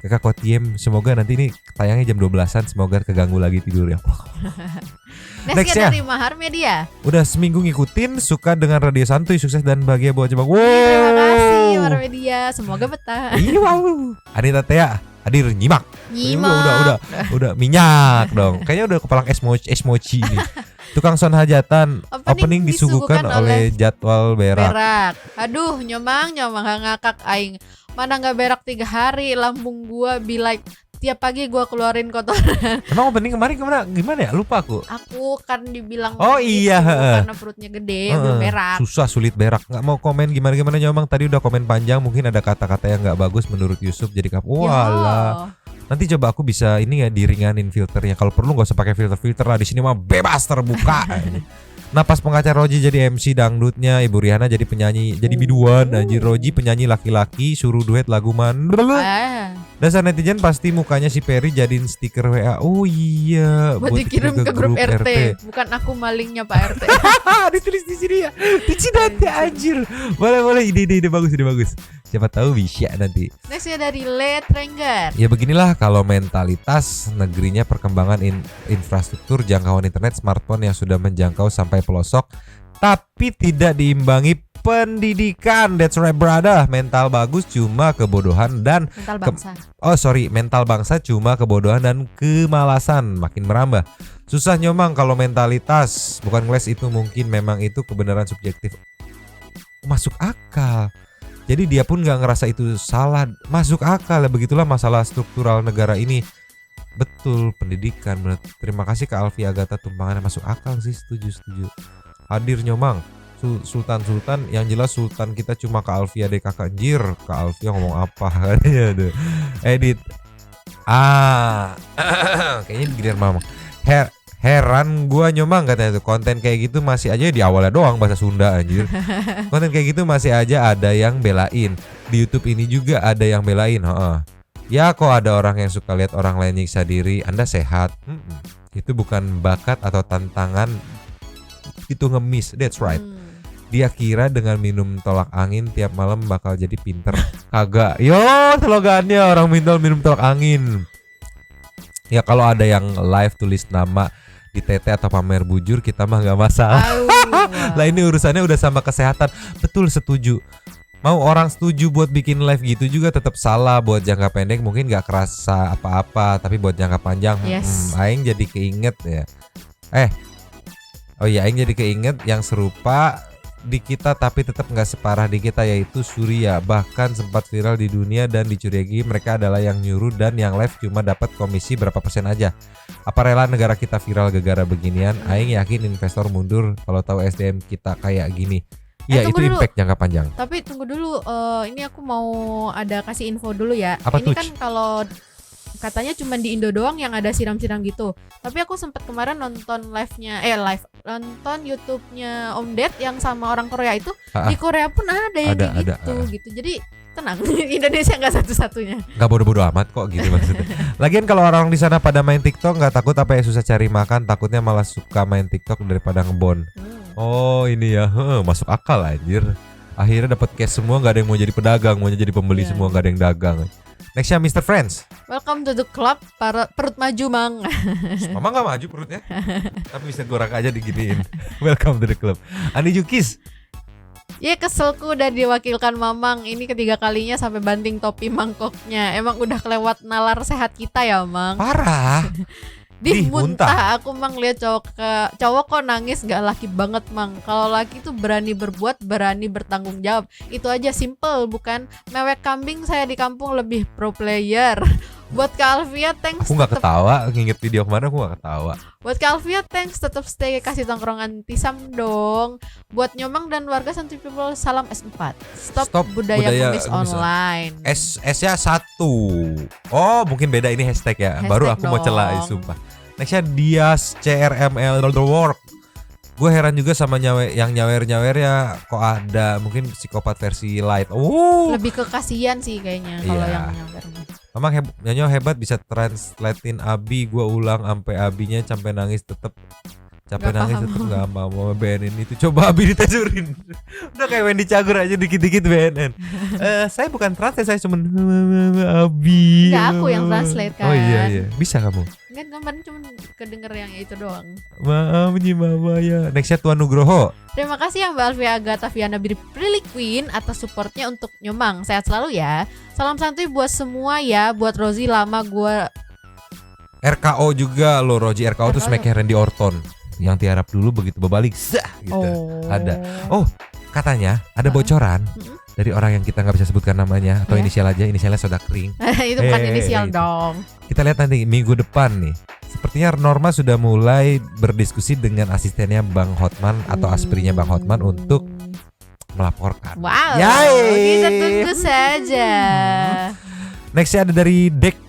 Kakak Kotiem, semoga nanti ini tayangnya jam 12-an, semoga keganggu lagi tidur ya. Next ya dari Mahar Media. Udah seminggu ngikutin, suka dengan radio santuy, sukses dan bahagia buat Jepang. Terima kasih Mahar Media, semoga betah. Wow. Anita Tea hadir nyimak. Udah minyak dong. Kayaknya udah kepalang esmochi nih. Tukang son hajatan opening disuguhkan oleh jadwal berak. Aduh, Nyomang ngakak aing. Mana nggak berak 3 hari, lambung gua be like tiap pagi gua keluarin kotoran. Emang opening kemarin gimana ya? Lupa aku. Aku kan dibilang iya karena perutnya gede, belum berak. Susah sulit berak. Nggak mau komen gimana Nyomang. Tadi udah komen panjang, mungkin ada kata-kata yang nggak bagus menurut Yusuf. Jadi walah. Nanti coba aku bisa ini ya diringanin filternya. Kalau perlu nggak usah pakai filter lah. Di sini mah bebas terbuka. Napas pengacara Roji jadi MC dangdutnya, Ibu Rihanna jadi penyanyi, jadi biduan. Anjir, Roji penyanyi laki-laki suruh duet lagu Dasar netizen pasti mukanya si Perry jadiin stiker WA. Oh iya, buat dikirim ke grup RT. Bukan aku malingnya Pak RT. Ditulis di sini ya. Dicidati anjir. Boleh ide bagus. Siapa tahu bisa nanti. Next ya dari Le Trengger. Ya beginilah kalau mentalitas negerinya perkembangan infrastruktur jangkauan internet smartphone yang sudah menjangkau sampai pelosok, tapi tidak diimbangi pendidikan. That's right brother. Mental bagus cuma kebodohan dan mental bangsa cuma kebodohan dan kemalasan makin merambah. Susah Nyomang kalau mentalitas bukan ngeles itu, mungkin memang itu kebenaran subjektif. Masuk akal. Jadi dia pun gak ngerasa itu salah. Masuk akal ya, begitulah masalah struktural negara ini. Betul, pendidikan. Terima kasih ke Alvia Agatha, tumpangannya masuk akal sih. Setuju. Hadir Nyomang. Sultan yang jelas Sultan kita cuma ke Alvia deh kakak. Anjir, ke Alvia ngomong apa katanya tuh. Edit. Kayaknya giliran mama. Heran gua Nyomang katanya tuh, konten kayak gitu masih aja di awalnya doang bahasa Sunda anjir. Konten kayak gitu masih aja ada yang belain. Di YouTube ini juga ada yang belain. Ya kok ada orang yang suka lihat orang lain nyiksa diri, Anda sehat. Itu bukan bakat atau tantangan, itu ngemis. That's right. Dia kira dengan minum tolak angin tiap malam bakal jadi pinter. Kagak. Yo, slogannya orang minum tolak angin. Ya kalau ada yang live tulis nama di TT atau pamer bujur, kita mah nggak masalah. Lah ini urusannya udah sama kesehatan. Betul, setuju. Mau orang setuju buat bikin live gitu juga tetap salah. Buat jangka pendek mungkin gak kerasa apa-apa, tapi buat jangka panjang aing jadi keinget ya. Aing jadi keinget yang serupa di kita tapi tetap gak separah di kita, yaitu Surya. Bahkan sempat viral di dunia dan dicurigai mereka adalah yang nyuruh dan yang live cuma dapat komisi berapa persen aja. Apa rela negara kita viral gara-gara beginian? Aing yakin investor mundur kalau tahu SDM kita kayak gini. Iya, itu dulu. impact jangka panjang. Tapi tunggu dulu, ini aku mau ada kasih info dulu ya. Apa ini tuh? kan kalau katanya cuma di Indo doang yang ada siram-siram gitu. Tapi aku sempat kemarin nonton nonton YouTube-nya Om Ded yang sama orang Korea itu. Di Korea pun ada yang kayak gitu. Jadi tenang, Indonesia nggak satu-satunya. Nggak bodoh-bodoh amat kok gitu maksudnya. Lagian kalau orang di sana pada main TikTok nggak takut apa ya susah cari makan, takutnya malah suka main TikTok daripada ngebon. Oh ini ya, masuk akal anjir. Akhirnya dapat cash semua, nggak ada yang mau jadi pedagang, maunya jadi pembeli semua, nggak ada yang dagang. Nextnya Mr. Friends. Welcome to the club, para perut maju mang. Mama nggak maju perutnya, tapi bisa gorak aja diginiin. Welcome to the club. Ani Jukis. Ya keselku udah diwakilkan Mamang. Ini ketiga kalinya sampai banting topi mangkoknya. Emang udah kelewat nalar sehat kita ya Mang. Parah. Muntah. Aku Mang lihat cowok kok nangis gak laki banget Mang. Kalau laki tuh berani berbuat, berani bertanggung jawab. Itu aja simple, bukan mewek kambing. Saya di kampung lebih pro player. Buat Kak Alfia thanks. Aku gak ketawa, nginget video kemarin aku gak ketawa. Buat Kak Alfia thanks, tetap stay kasih tongkrongan Tisam dong. Buat Nyomang dan warga Santuy People, salam S4. Stop budaya ngemis online. S-nya 1. Oh mungkin beda, ini hashtag ya. Baru aku mau celah sumpah. Nextnya Dias CRML work. Gue heran juga sama yang nyawer ya, kok ada mungkin psikopat versi light. Lebih ke kasihan sih kayaknya kalau yang nyawer. Memang Nyanyo hebat bisa translatein Abi. Gue ulang sampai Abinya sampai nangis tetep nggak mau BNN itu. Coba Abi ditesurin. Udah kayak Wendy Cagur aja dikit-dikit BNN. Saya bukan translate, saya cuma Abi. Nggak, aku yang translate kan. Oh iya bisa kamu. Kan kemarin cuma kedenger yang itu doang. Maaf nih mama ya. Nextnya Tuan Nugroho. Terima kasih yang Mbak Alfia Agatha Viana Prilly Queen atas supportnya untuk Nyomang. Sehat selalu ya. Salam santuy buat semua ya. Buat Rozi lama gue. RKO juga lo, Roji RKO tuh smacknya Randy Orton. Yang tiarap dulu begitu berbalik gitu. Ada. Oh katanya ada bocoran dari orang yang kita nggak bisa sebutkan namanya atau inisial aja, inisialnya soda kering. Itu bukan inisial dong. Kita lihat nanti minggu depan nih. Sepertinya Norma sudah mulai berdiskusi dengan asistennya Bang Hotman atau aspirinya Bang Hotman untuk melaporkan. Wow. Yay. Kita tunggu saja. Nextnya ada dari Dek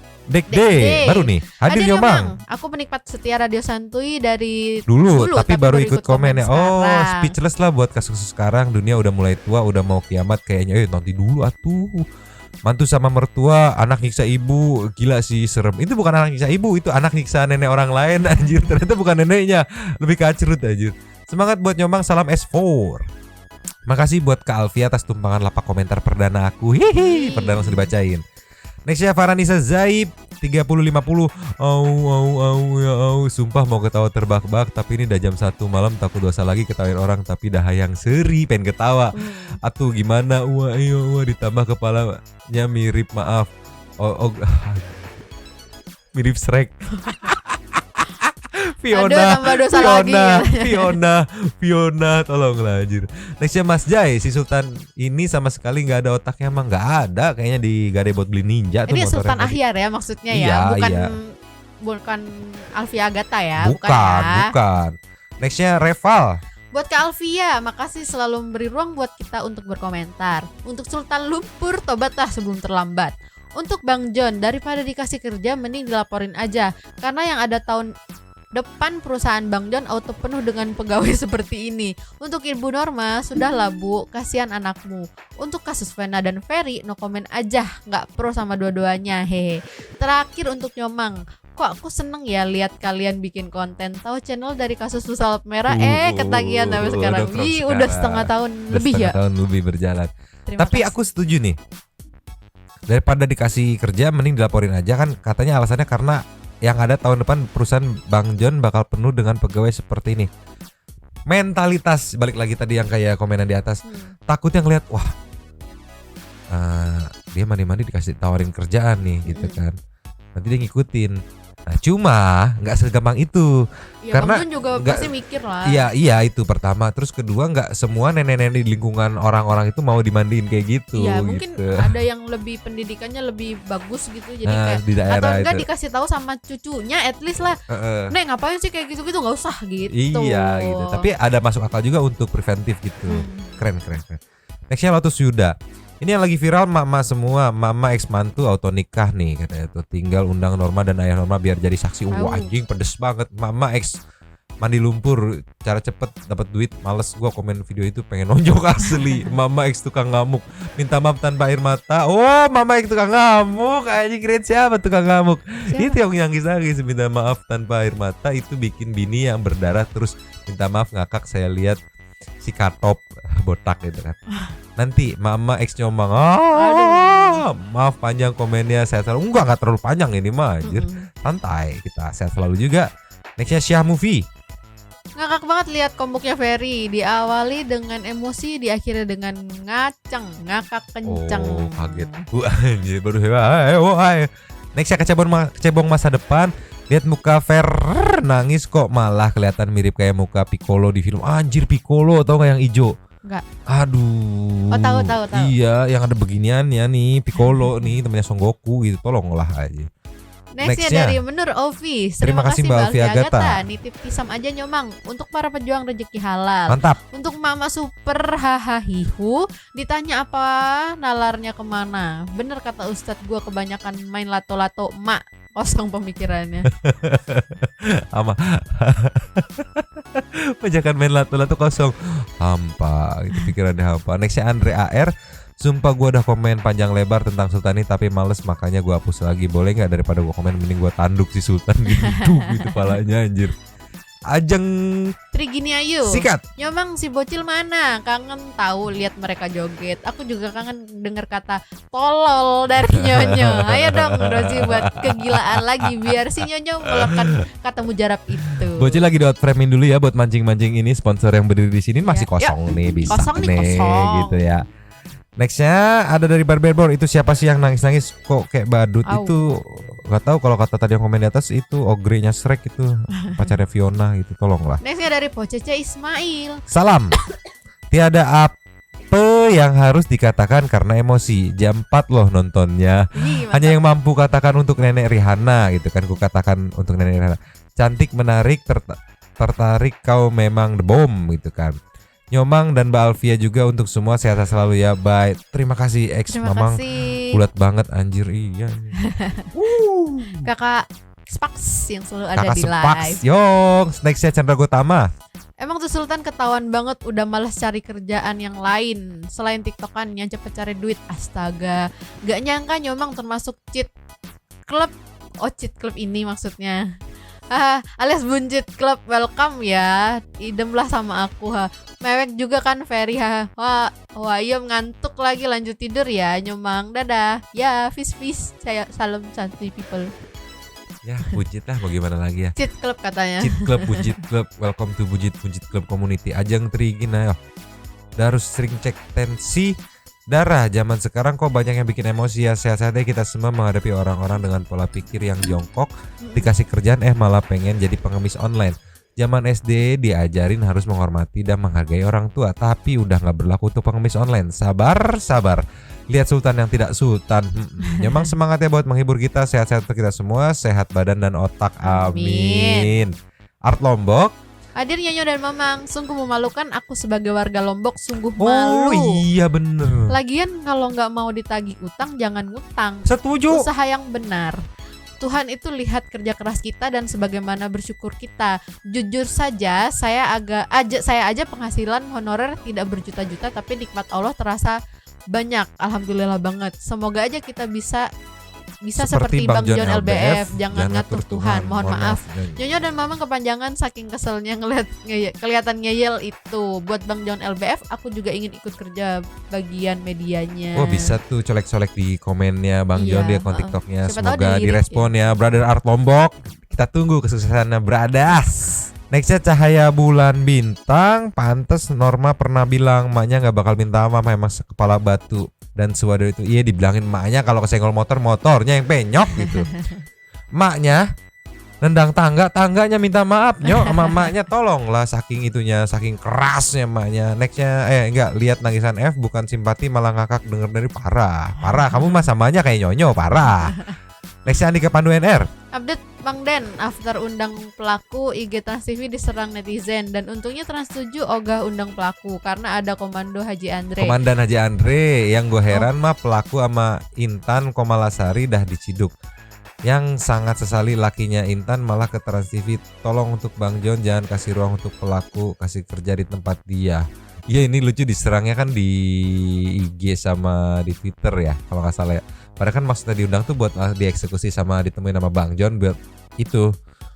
baru nih hadir Nyomang. Aku penikmat setia Radio Santuy dari dulu tapi baru ikut komen ya. Oh sekarang. Speechless lah buat kasus sekarang. Dunia udah mulai tua, udah mau kiamat kayaknya. Nanti dulu atuh. Mantu sama mertua, anak nyiksa ibu, gila sih serem. Itu bukan anak nyiksa ibu, itu anak nyiksa nenek orang lain anjir. Ternyata bukan neneknya, lebih kacrut anjir. Semangat buat Nyomang, salam S4. Makasih buat Kak Alfia atas tumpangan lapak komentar perdana aku. Hihi, perdana langsung dibacain. Nextnya Faranisa Zaib 3050. Sumpah mau ketawa terbak-bak, tapi ini udah jam 1 malam, takut dosa lagi ketawain orang, tapi dah hayang seri pengen ketawa. Atuh gimana? Ditambah kepalanya mirip, maaf. Mirip Shrek. Fiona, tolonglah anjir. Nextnya Mas Jai, si Sultan ini sama sekali nggak ada otaknya, emang nggak ada kayaknya di Gade buat beli ninja. Ini tuh Sultan Ahyar ya maksudnya ya, bukan Alfia Agatha ya, bukan. Nextnya Reval. Buat Kak Alfia, makasih selalu memberi ruang buat kita untuk berkomentar. Untuk Sultan Lumpur, tobatlah sebelum terlambat. Untuk Bang John, daripada dikasih kerja mending dilaporin aja, karena yang ada tahun Depan perusahaan Bang John auto penuh dengan pegawai seperti ini. Untuk Ibu Norma, sudahlah Bu, kasihan anakmu. Untuk kasus Vena dan Ferry, no comment aja, nggak pro sama dua-duanya, hehe. Terakhir untuk Nyomang, kok aku seneng ya lihat kalian bikin konten. Tahu channel dari kasus pesalap merah, ketagihan sampai sekarang. Udah setengah tahun lebih ya. Tahun lebih berjalan. Terima Tapi kasih. aku setuju nih. Daripada dikasih kerja mending dilaporin aja, kan katanya alasannya karena yang ada tahun depan perusahaan Bang John bakal penuh dengan pegawai seperti ini. Mentalitas, balik lagi tadi yang kayak komenan di atas. Takutnya ngeliat, wah dia mandi-mandi dikasih tawarin kerjaan nih gitu kan. Nanti dia ngikutin. Nah cuma nggak segampang itu. Ya, karena Bang John juga nggak- pasti mikir lah. Iya itu pertama. Terus kedua, nggak semua nenek-nenek di lingkungan orang-orang itu mau dimandiin kayak gitu. Ya mungkin gitu. ada yang lebih pendidikannya lebih bagus gitu. Jadi Nah, kayak di daerah atau enggak itu. dikasih tahu sama cucunya at least lah. Heeh. Nek ngapain sih kayak gitu-gitu, nggak usah gitu. Iya gitu. Tapi ada masuk akal juga untuk preventif gitu. Keren. Nextnya Lotus Yuda. Ini yang lagi viral, mama semua, mama ex mantu auto nikah nih katanya tuh. Tinggal undang Norma dan ayah Norma biar jadi saksi. Wah anjing pedes banget. Mama ex mandi lumpur, cara cepet dapat duit. Males gua komen video itu, pengen nonjok asli. Mama ex tukang ngamuk, minta maaf tanpa air mata. Oh mama ex tukang ngamuk, anjing keren, siapa tukang ngamuk? Itu yang nangis-nangis minta maaf tanpa air mata, itu bikin bini yang berdarah terus minta maaf ngakak. Saya lihat si Katop botak gitu kan. Nanti mama ex Nyomang, maaf panjang komennya, saya selalu enggak terlalu panjang ini mah anjir. Santai, kita sehat selalu juga. Nextnya Syah Movie. Ngakak banget lihat komboknya Ferry. Diawali dengan emosi, diakhiri dengan ngakak kencang. Oh kaget. Anjir baru hebat. Nextnya kecebong masa depan. Lihat muka Fer nangis kok malah kelihatan mirip kayak muka Piccolo di film. Anjir Piccolo, tau gak yang ijo? Enggak. Aduh. Oh tahu. Iya, yang ada beginiannya nih Piccolo nih temennya Son Goku gitu. Tolonglah aja. Nextnya dari Menur Ovi. Terima kasih Mbak Alfi Agatha. Nitip pisam aja Nyomang untuk para pejuang rezeki halal. Mantap. Untuk Mama Super hahahihu, ditanya apa nalarnya kemana. Bener kata Ustadz, gua kebanyakan main lato-lato mak, kosong pemikirannya. Ama. Jangan main lato-lato kosong. Hampa, itu pikirannya hampa. Nextnya Andre AR. Sumpah gue udah komen panjang lebar tentang Sultan ini tapi males, makanya gue hapus lagi. Boleh gak daripada gue komen mending gue tanduk si Sultan gitu gitu palanya anjir. Ajeng Trigini Ayu. sikat. Nyomang si bocil mana? Kangen tahu lihat mereka joget. Aku juga kangen denger kata tolol dari Nyonyo. Ayo dong Rozi buat kegilaan lagi biar si Nyonyo melekat kata mujarab itu. Bocil lagi dot framein dulu ya buat mancing-mancing ini. Sponsor yang berdiri di sini masih Ya, kosong nih, bisa kosong nih, nih kosong. gitu ya. Nextnya ada dari Barberbor. Itu siapa sih yang nangis-nangis kok kayak badut? Au. Itu gak tahu, kalau kata tadi yang komen di atas itu ogrenya Shrek itu pacarnya Fiona gitu. Tolonglah. Nextnya dari Pocece Ismail. Salam. Tiada apa yang harus dikatakan karena emosi. Jam 4 loh nontonnya. Ih, Hanya yang mampu katakan untuk nenek Rihanna gitu kan. Ku katakan untuk nenek Rihanna. Cantik, menarik, tertarik, kau memang the bomb gitu kan. Nyomang dan Mbak Alfia juga untuk semua sehat selalu ya. Bye. Terima kasih ex Terima Mamang. kasih Bulat banget anjir, iya. Kakak Spaks yang selalu ada Kakak di Sepaks. live. Yong, nextnya Chandra Gotama. Emang tuh Sultan ketahuan banget udah malas cari kerjaan yang lain selain tiktokan yang cepet cari duit. Astaga, gak nyangka Nyomang termasuk cheat club. Oh cheat club ini maksudnya. Alias buncit club, welcome ya. Idem lah sama aku ha. Mewek juga kan Ferry ha. Wah iya ngantuk lagi, lanjut tidur ya Nyomang. Dadah. Ya fish. Saya salam santuy people. Ya buncit lah, mau gimana lagi ya. Cheat club katanya. Cheat Club, Buncit Club, welcome to Buncit Club Community. Ajeng Trigin ayo. Harus sering cek tensi darah. Zaman sekarang kok banyak yang bikin emosi ya. Sehat-sehat deh kita semua menghadapi orang-orang dengan pola pikir yang jongkok. Dikasih kerjaan malah pengen jadi pengemis online. Zaman SD diajarin harus menghormati dan menghargai orang tua, tapi udah gak berlaku untuk pengemis online. Sabar. Lihat Sultan yang tidak sultan. Memang semangat ya buat menghibur kita. Sehat-sehat untuk kita semua, sehat badan dan otak. Amin. Art Lombok. Hadir Nyonyo dan Mamang, sungguh memalukan, aku sebagai warga Lombok sungguh Oh malu. iya bener. Lagian kalau nggak mau ditagih utang jangan ngutang. Setuju. Usaha yang benar. Tuhan itu lihat kerja keras kita dan sebagaimana bersyukur kita. Jujur saja, saya aja penghasilan honorer tidak berjuta-juta, tapi nikmat Allah terasa banyak. Alhamdulillah banget. Semoga aja kita bisa seperti Bang John LBF, jangan ngatur Tuhan. Mohon maaf. Nyonya dan Mamang kepanjangan saking keselnya kelihatan ngeyel itu. Buat Bang John LBF, aku juga ingin ikut kerja bagian medianya. Oh bisa tuh colek-colek di komennya Bang John di akun TikToknya. Siapa tahu Semoga direspon ya Brother Art Lombok. Kita tunggu kesuksesannya Bradas. Nextnya Cahaya Bulan Bintang. Pantes Norma pernah bilang maknya gak bakal minta maaf, emang kepala batu. Dan Suwado itu iya dibilangin maknya kalau kesenggol motornya yang penyok gitu. Maknya nendang tangganya minta maaf nyok sama maknya, tolonglah saking itunya, saking kerasnya maknya. Nextnya enggak, lihat nangisan F bukan simpati malah ngakak denger dari parah kamu mah samanya kayak nyonyo parah. Nextnya Andika Pandu NR. Update Bang Den, after undang pelaku IG Trans TV diserang netizen dan untungnya Trans 7 ogah undang pelaku karena ada Komando Haji Andre. Komandan Haji Andre, yang gue heran mah pelaku sama Intan Komalasari dah diciduk. Yang sangat sesali lakinya Intan malah ke Trans TV. Tolong untuk Bang John jangan kasih ruang untuk pelaku, kasih kerja di tempat dia. Iya ini lucu, diserangnya kan di IG sama di Twitter ya kalau nggak salah ya. Padahal kan maksudnya diundang tuh buat dieksekusi sama ditemuin sama Bang John buat itu.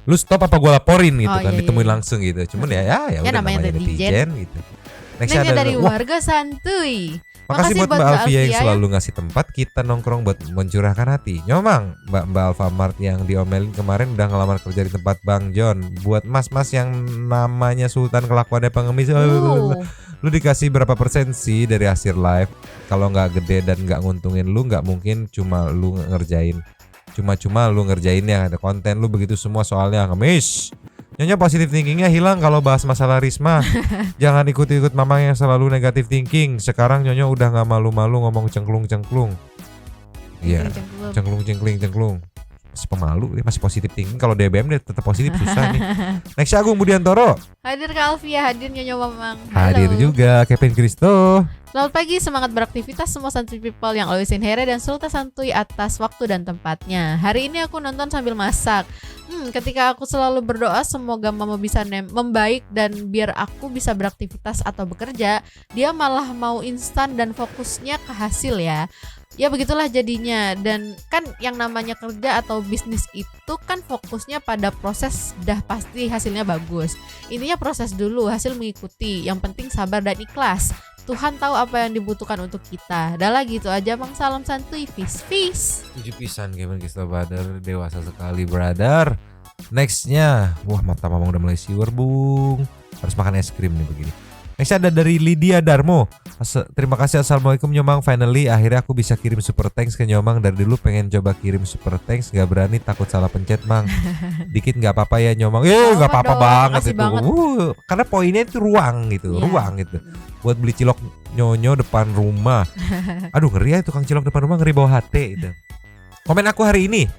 Lu stop apa gue laporin gitu kan, ditemuin langsung gitu. Cuman ya udah namanya netizen gitu. Nextnya dari warga santuy. Makasih buat Mbak Alfia yang selalu ngasih tempat kita nongkrong buat mencurahkan hati. Nyomang Mbak Alfamart yang diomelin kemarin udah ngelamar kerja di tempat Bang John. Buat mas-mas yang namanya Sultan kelakuannya pengemis, lu dikasih berapa persen sih dari hasil live? Kalau nggak gede dan nggak nguntungin lu, nggak mungkin cuma lu ngerjain. Cuma lu ngerjainnya, ada konten lu begitu semua soalnya ngemis. Nyonya positive thinkingnya hilang kalau bahas masalah Risma. Jangan ikut-ikut Mamang yang selalu negative thinking. Sekarang Nyonya udah gak malu-malu ngomong cengklung-cengklung. Iya, cengklung. Masih pemalu, dia masih positive thinking. Kalau DBM dia tetap positif, susah nih. Next Agung Budiantoro. Hadir Kak Alfia, hadir Nyonya Mamang. Hadir juga Kevin Kristo. Selamat pagi, semangat beraktivitas semua santuy people yang always in here dan sultan santuy atas waktu dan tempatnya. Hari ini aku nonton sambil masak. Ketika aku selalu berdoa semoga mama bisa membaik dan biar aku bisa beraktivitas atau bekerja, dia malah mau instan dan fokusnya ke hasil ya. Ya begitulah jadinya. Dan kan yang namanya kerja atau bisnis itu kan fokusnya pada proses, dah pasti hasilnya bagus. Intinya proses dulu, hasil mengikuti. Yang penting sabar dan ikhlas. Tuhan tahu apa yang dibutuhkan untuk kita. Dah lah gitu aja Bang, salam santuy, peace. 7 pisan Kevin Kristo brother, dewasa sekali brother. Nextnya, wah mata Mamang udah mulai siwer bung, harus makan es krim nih begini. Next ada dari Lydia Darmo. Terima kasih, assalamualaikum Nyomang. Finally akhirnya aku bisa kirim super thanks ke Nyomang. Dari dulu pengen coba kirim super thanks, gak berani takut salah pencet Mang. Dikit gak apa-apa ya Nyomang. Gak apa-apa banget itu banget. Karena poinnya itu ruang gitu, ruang gitu. Buat beli cilok nyonyo depan rumah. Aduh ngeri ya tukang cilok depan rumah, ngeri bawa hati itu. Komen aku hari ini,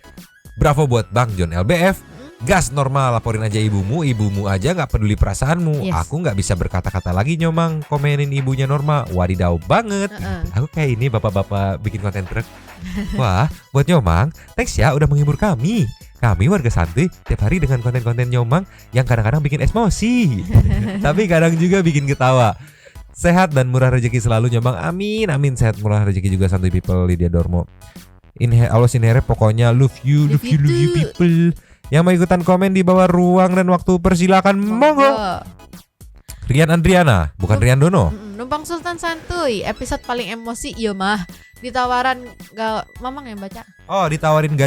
bravo buat Bang John LBF. Gas Norma, laporin aja ibumu aja gak peduli perasaanmu. Aku gak bisa berkata-kata lagi Nyomang komenin ibunya Norma. Wadidaw banget. Aku kayak ini bapak-bapak bikin konten truk. Wah buat Nyomang, thanks ya udah menghibur kami. Kami warga santuy tiap hari dengan konten-konten Nyomang yang kadang-kadang bikin emosi tapi kadang juga bikin ketawa. Sehat dan murah rezeki selalu Nyomang. Amin amin, sehat murah rezeki juga santuy people. Lydia Dormo. Allah sinere pokoknya love you people. Yang mau ikutan komen di bawah ruang dan waktu persilakan monggo. Rian Andriana, bukan Rian Dono. Numpang Sultan santuy, episode paling emosi iya mah. Ditawaran gak Mamang yang baca. Oh, ditawarin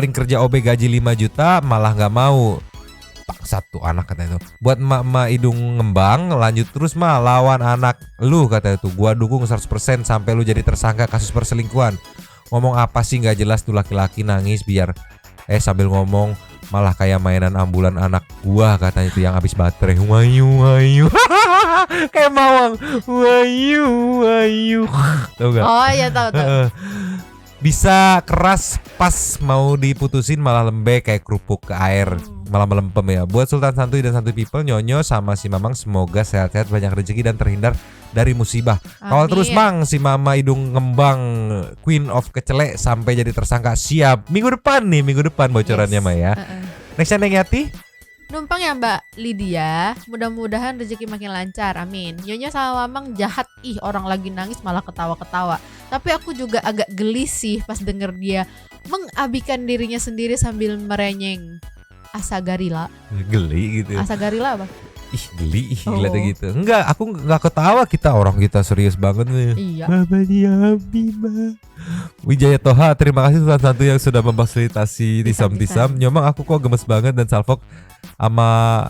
kerja OB gaji 5 juta malah gak mau. Satu anak katanya itu. Buat emak-emak hidung ngembang, lanjut terus mah lawan anak lu katanya itu. Gua dukung 100% sampai lu jadi tersangka kasus perselingkuhan. Ngomong apa sih gak jelas tuh laki-laki nangis biar sambil ngomong malah kayak mainan ambulan anak gua katanya itu yang habis baterai. Wayu kayak Mawang. Wayu tahu gak? Oh iya tahu. Bisa keras pas mau diputusin malah lembek kayak kerupuk ke air, malah melempem ya. Buat Sultan Santuy dan Santuy People, Nyonyo sama si Mamang semoga sehat-sehat, banyak rezeki dan terhindar dari musibah. Kawal Amin. terus Mang si Mama Hidung Ngembang Queen of Kecelek sampai jadi tersangka. Siap. Minggu depan bocorannya Yes. Mah ya. Next Neng Yati. Numpang ya Mbak Lydia, mudah-mudahan rezeki makin lancar, amin. Nyonya sama Mamang jahat, orang lagi nangis malah ketawa-ketawa. Tapi aku juga agak geli sih pas denger dia mengabaikan dirinya sendiri sambil merenyeng. Asa garila. Geli gitu. Asa garila apa? Ih geli gila Oh. tuh gitu. Enggak, aku enggak ketawa, kita serius banget nih. Iya. Mama Habibah. Wijaya Toha, terima kasih satu yang sudah memfasilitasi tisam-tisam. Nyomang aku kok gemes banget dan Salfok sama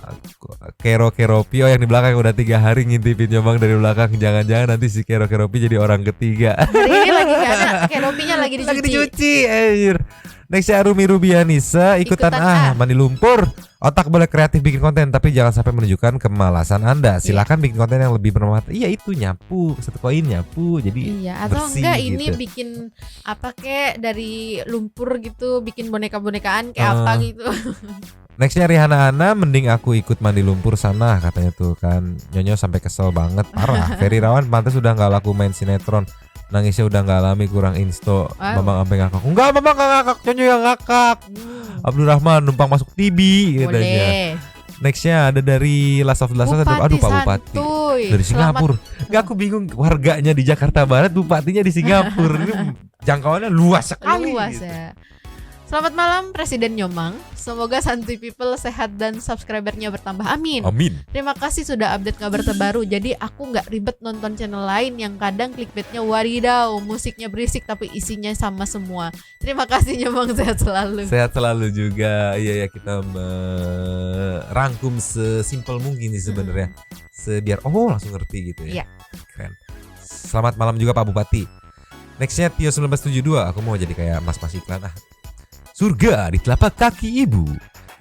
Kero-Keropi yang di belakang udah 3 hari ngintipin Nyomang dari belakang. Jangan-jangan nanti si Kero-Keropi jadi orang ketiga. Hari ini lagi gak ada, keropinya lagi dicuci. Lagi dicuci, Nextnya Rumi Rubianisa ikutan mandi lumpur. Otak boleh kreatif bikin konten, tapi jangan sampai menunjukkan kemalasan Anda. Silakan bikin konten yang lebih bermanfaat. Iya itu nyapu, 1 koin nyapu, jadi Iya, atau bersih enggak ini gitu. bikin apa kek dari lumpur gitu, bikin boneka-bonekaan kayak apa gitu. Nextnya Rihanna Ana, mending aku ikut mandi lumpur sana katanya tuh kan. Nyonyo sampai kesel banget, parah. Ferry Rawan pantas udah nggak laku main sinetron. Nangisnya udah nggak alami, kurang insto. Mamang sampai ngakak. Enggak, Mamang nggak ngakak, Nyonyo yang ngakak. Abdurrahman numpang masuk TV katanya. Boleh. Nextnya ada dari Last of the Last of the- aduh Pak Bupati Santuy. dari Selamat- Singapura. Gak, aku bingung warganya di Jakarta Barat, bupatinya di Singapura. Ini jangkauannya luas sekali. Luas gitu. ya. Selamat malam Presiden Nyomang. Semoga Santuy People sehat dan subscribernya bertambah. Amin. Amin. Terima kasih sudah update kabar terbaru. Jadi aku nggak ribet nonton channel lain yang kadang clickbaitnya wadidaw, musiknya berisik tapi isinya sama semua. Terima kasih Nyomang, sehat selalu. Sehat selalu juga. Iya ya, kita merangkum sesimpel mungkin sih sebenarnya. Biar langsung ngerti gitu ya. Iya. Keren. Selamat malam juga Pak Bupati. Nextnya Tio 1972. Aku mau jadi kayak mas-mas iklan Surga di telapak kaki ibu.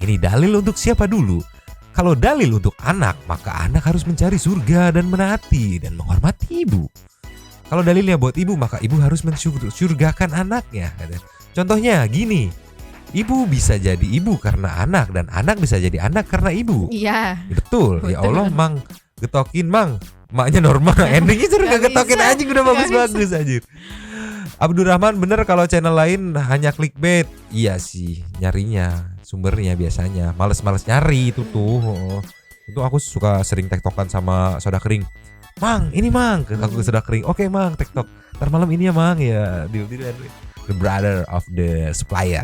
Ini dalil untuk siapa dulu? Kalau dalil untuk anak, maka anak harus mencari surga dan menaati dan menghormati ibu. Kalau dalilnya buat ibu, maka ibu harus mensurgakan anaknya. Contohnya gini, ibu bisa jadi ibu karena anak dan anak bisa jadi anak karena ibu. Iya. Betul. Ya Allah, Mang, getokin Mang. Maknya normal. Endingnya suruh Nggak getokin bisa. aja udah Nggak bagus-bagus aja. Abdurrahman, bener kalau channel lain hanya clickbait. Iya sih, nyarinya sumbernya biasanya males-males nyari itu tuh. Itu aku suka sering tektokan sama Soda Kering. Mang, ini Mang, aku Soda Kering. Oke Mang, tektok. Ntar malam ini ya Mang, ya deal the brother of the supplier.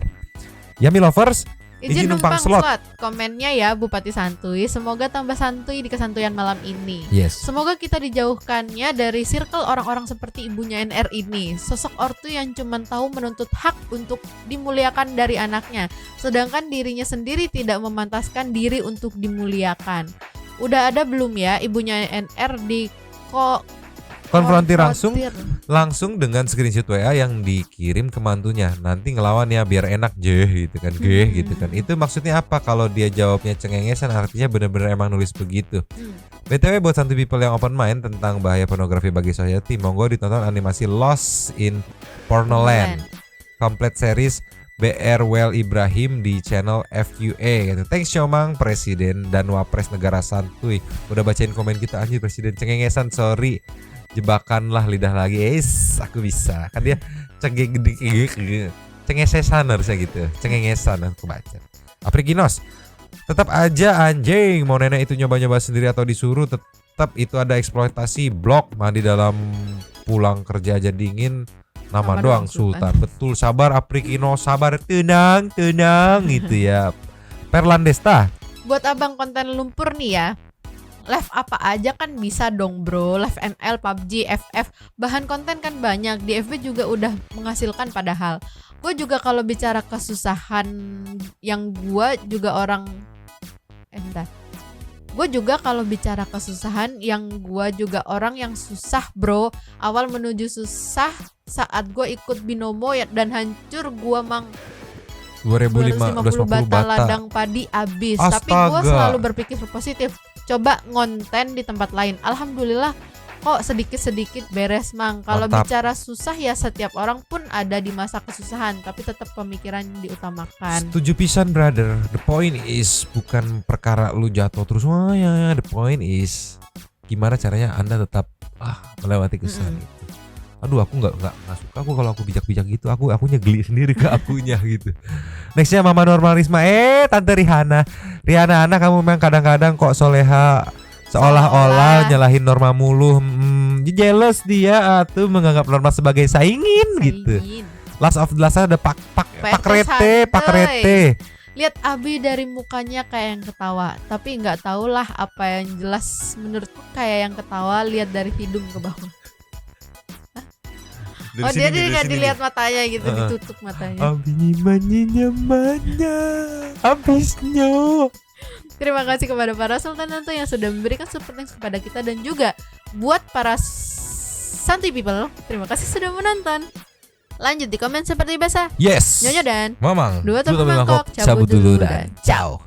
Yummy lovers, Izin numpang slot. Komennya ya Bupati Santuy. Semoga tambah santuy di kesantuyan malam ini. Yes. Semoga kita dijauhkannya dari circle orang-orang seperti ibunya NR ini. Sosok ortu yang cuma tahu menuntut hak untuk dimuliakan dari anaknya, sedangkan dirinya sendiri tidak memantaskan diri untuk dimuliakan. Udah ada belum ya ibunya NR di konfrontir langsung dengan screenshot WA yang dikirim ke mantunya. Nanti ngelawan ya biar enak gitu kan. Gitu kan. Itu maksudnya apa? Kalau dia jawabnya cengengesan, artinya bener-bener emang nulis begitu. BTW buat Santuy People yang open mind tentang bahaya pornografi bagi society, monggo ditonton animasi Lost in Pornoland complete series BR Well Ibrahim di channel FQA gitu. Thanks Nyomang, Presiden dan Wapres Negara Santuy. Udah bacain komen kita, anjir Presiden cengengesan, sorry. Jebakanlah lidah lagi. Aku bisa. Kan dia cengesesan harusnya gitu. Cengengesan, aku baca. Apriginos, tetap aja anjing, mau nenek itu nyoba-nyoba sendiri atau disuruh, tetap itu ada eksploitasi. Blok, mandi dalam pulang kerja aja dingin. Nama doang Sultan. Betul, sabar Aprikino, sabar, tenang gitu ya. Perlandesta. Buat abang konten lumpur nih ya, live apa aja kan bisa dong bro. Live ML, PUBG, FF, bahan konten kan banyak. Di FB juga udah menghasilkan padahal. Gue juga kalau bicara kesusahan yang gue juga orang gue juga kalau bicara kesusahan yang gue juga orang yang susah bro. Awal menuju susah saat gue ikut binomo dan hancur gue mang 250 bata ladang padi abis. Astaga. Tapi gue selalu berpikir positif. Coba ngonten di tempat lain. Alhamdulillah kok sedikit-sedikit beres mang. Kalau Mantap. bicara susah ya setiap orang pun ada di masa kesusahan, tapi tetap pemikiran diutamakan. Setuju pisan brother. The point is bukan perkara lu jatuh terus. Wah ya, the point is gimana caranya Anda tetap melewati kesan itu. Aduh, aku nggak suka aku kalau aku bijak-bijak gitu. Akunya geli sendiri ke akunya gitu. Nextnya Mama Normal Risma. Tante Rihanna kamu memang kadang-kadang kok soleha seolah-olah nyalahin Norma mulu. Jealous dia tuh menganggap Norma sebagai saingin gitu. Last of the Last ada Pak Rete. Lihat Abi dari mukanya kayak yang ketawa, tapi nggak tahulah apa yang jelas menurutku kayak yang ketawa lihat dari hidung ke bawah. Dia nggak dilihat matanya gitu, ditutup matanya. Abi nyamannya habisnya. Terima kasih kepada para sultan yang sudah memberikan support kepada kita, dan juga buat para Santi people, terima kasih sudah menonton. Lanjut di komen seperti biasa. Yes. Nyonya dan Mamang. Dua teman mangkok cabut dulu dan ciao.